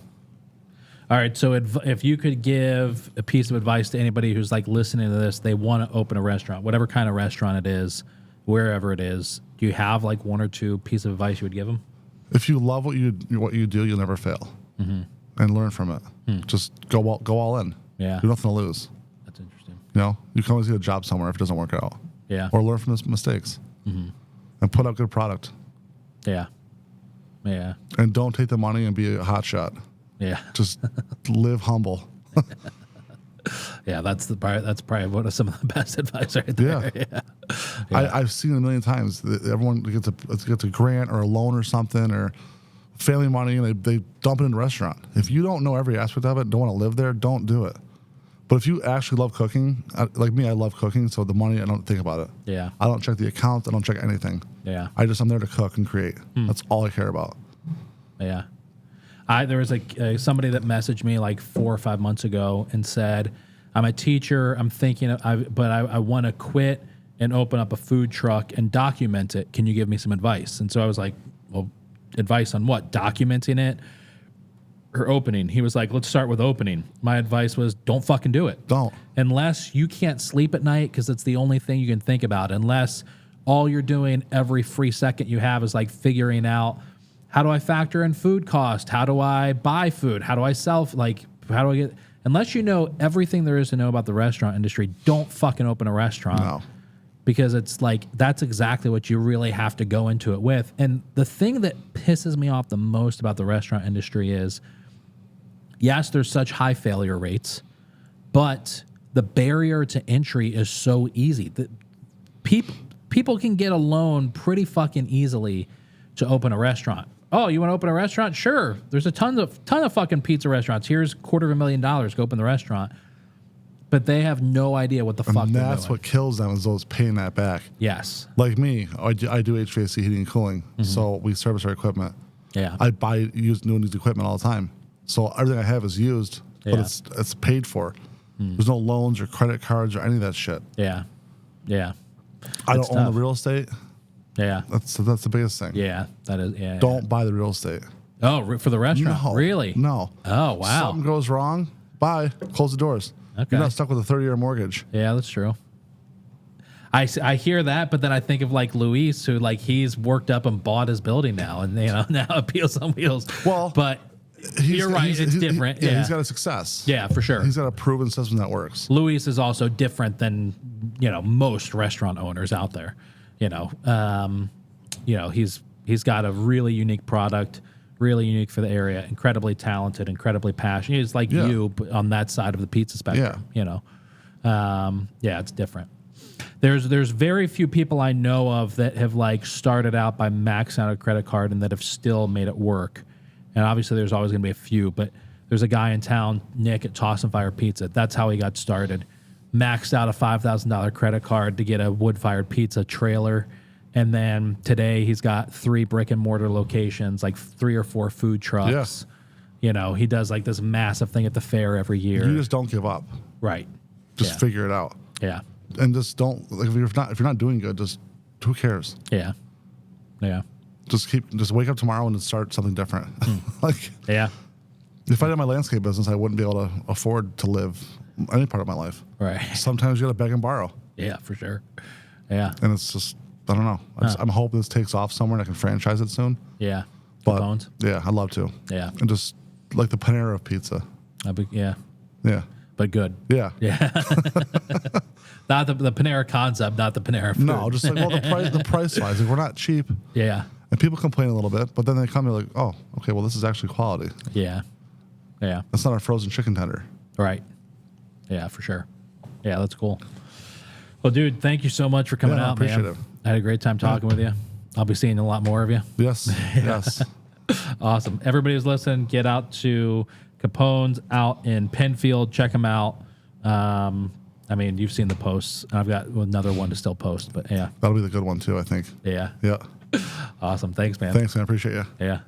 All right. So if you could give a piece of advice to anybody who's like listening to this, they want to open a restaurant, whatever kind of restaurant it is, wherever it is, do you have like one or two pieces of advice you would give them? If you love what you do, you'll never fail. Mm-hmm. And learn from it. Just go all in. Yeah. You have nothing to lose. That's interesting. You can always get a job somewhere if it doesn't work out. Yeah. Or learn from mistakes. Mm-hmm. And put out good product. Yeah. Yeah. And don't take the money and be a hotshot. Yeah. Just live humble. Yeah, that's probably one of some of the best advice right there. Yeah. Yeah. I've seen it a million times. Everyone gets a grant or a loan or something or family money, and they dump it in a restaurant. If you don't know every aspect of it, don't want to live there, don't do it. But if you actually love cooking, like me, I love cooking, so the money, I don't think about it. Yeah. I don't check the account. I don't check anything. Yeah. I'm there to cook and create. That's all I care about. Yeah. There was somebody that messaged me like 4 or 5 months ago and said, I'm a teacher. I'm thinking, but I want to quit and open up a food truck and document it. Can you give me some advice? And so I was like, well, advice on what? Documenting it or opening? He was like, let's start with opening. My advice was, don't fucking do it. Don't. Unless you can't sleep at night because it's the only thing you can think about. Unless all you're doing every free second you have is like figuring out, how do I factor in food cost? How do I buy food? How do I sell? How do I get? Unless you know everything there is to know about the restaurant industry, don't fucking open a restaurant. No. because it's like that's exactly what you really have to go into it with. And the thing that pisses me off the most about the restaurant industry is, yes, there's such high failure rates, but the barrier to entry is so easy. The people can get a loan pretty fucking easily to open a restaurant. Oh, you want to open a restaurant? Sure. There's a ton of fucking pizza restaurants. Here's $250,000. Go open the restaurant. But they have no idea what the fuck they're doing. That's what kills them, is those paying that back. Yes. Like me, I do HVAC, heating and cooling. So we service our equipment. Yeah. I buy new and used equipment all the time. So everything I have is used, but it's paid for. There's no loans or credit cards or any of that shit. Yeah. Yeah. I don't own the real estate. Yeah. That's the biggest thing. Yeah. That is. Yeah. Don't buy the real estate. Oh, for the restaurant? No. Really? No. Oh, wow. Something goes wrong, bye. Close the doors. Okay. You're not stuck with a 30-year mortgage. Yeah, that's true. I hear that, but then I think of like Luis, who like he's worked up and bought his building now, and now Appeals on Wheels. Well, but you're right, it's different. Yeah, he's got a success. Yeah, for sure. He's got a proven system that works. Luis is also different than most restaurant owners out there. He's got a really unique product, really unique for the area, incredibly talented, incredibly passionate. He's like you, but on that side of the pizza spectrum. Yeah. It's different. There's very few people I know of that have like started out by maxing out a credit card and that have still made it work. And obviously there's always going to be a few, but there's a guy in town, Nick at Toss and Fire Pizza. That's how he got started. Maxed out a $5,000 credit card to get a wood-fired pizza trailer. And then today he's got 3 brick and mortar locations, like 3 or 4 food trucks. Yeah. He does like this massive thing at the fair every year. You just don't give up. Right. Just figure it out. Yeah. And just don't, like, if you're not doing good, just who cares? Yeah. Yeah. Just wake up tomorrow and start something different. Yeah. If I did my landscape business, I wouldn't be able to afford to live any part of my life. Right. Sometimes you got to beg and borrow. Yeah, for sure. Yeah. And it's just, I don't know. I'm hoping this takes off somewhere and I can franchise it soon. Yeah. But Capone's? yeah, I'd love to. Yeah. And just like the Panera of pizza. Yeah. Yeah. But good. Yeah. Yeah. Not the Panera concept, not the Panera food. No, just like, well, the price wise, like, we're not cheap. Yeah. And people complain a little bit, but then they come and like, oh, okay, well, this is actually quality. Yeah. Yeah. That's not a frozen chicken tender. Right. Yeah, for sure. Yeah, that's cool. Well, dude, thank you so much for coming out, I appreciate man. it. I had a great time talking with you. I'll be seeing a lot more of you. Yes. Yes. Awesome. Everybody who's listening, get out to Capone's out in Penfield. Check them out. I mean, you've seen the posts. I've got another one to still post, but yeah. That'll be the good one too, I think. Yeah. Yeah. Awesome. Thanks, man. Thanks, man. I appreciate you. Yeah.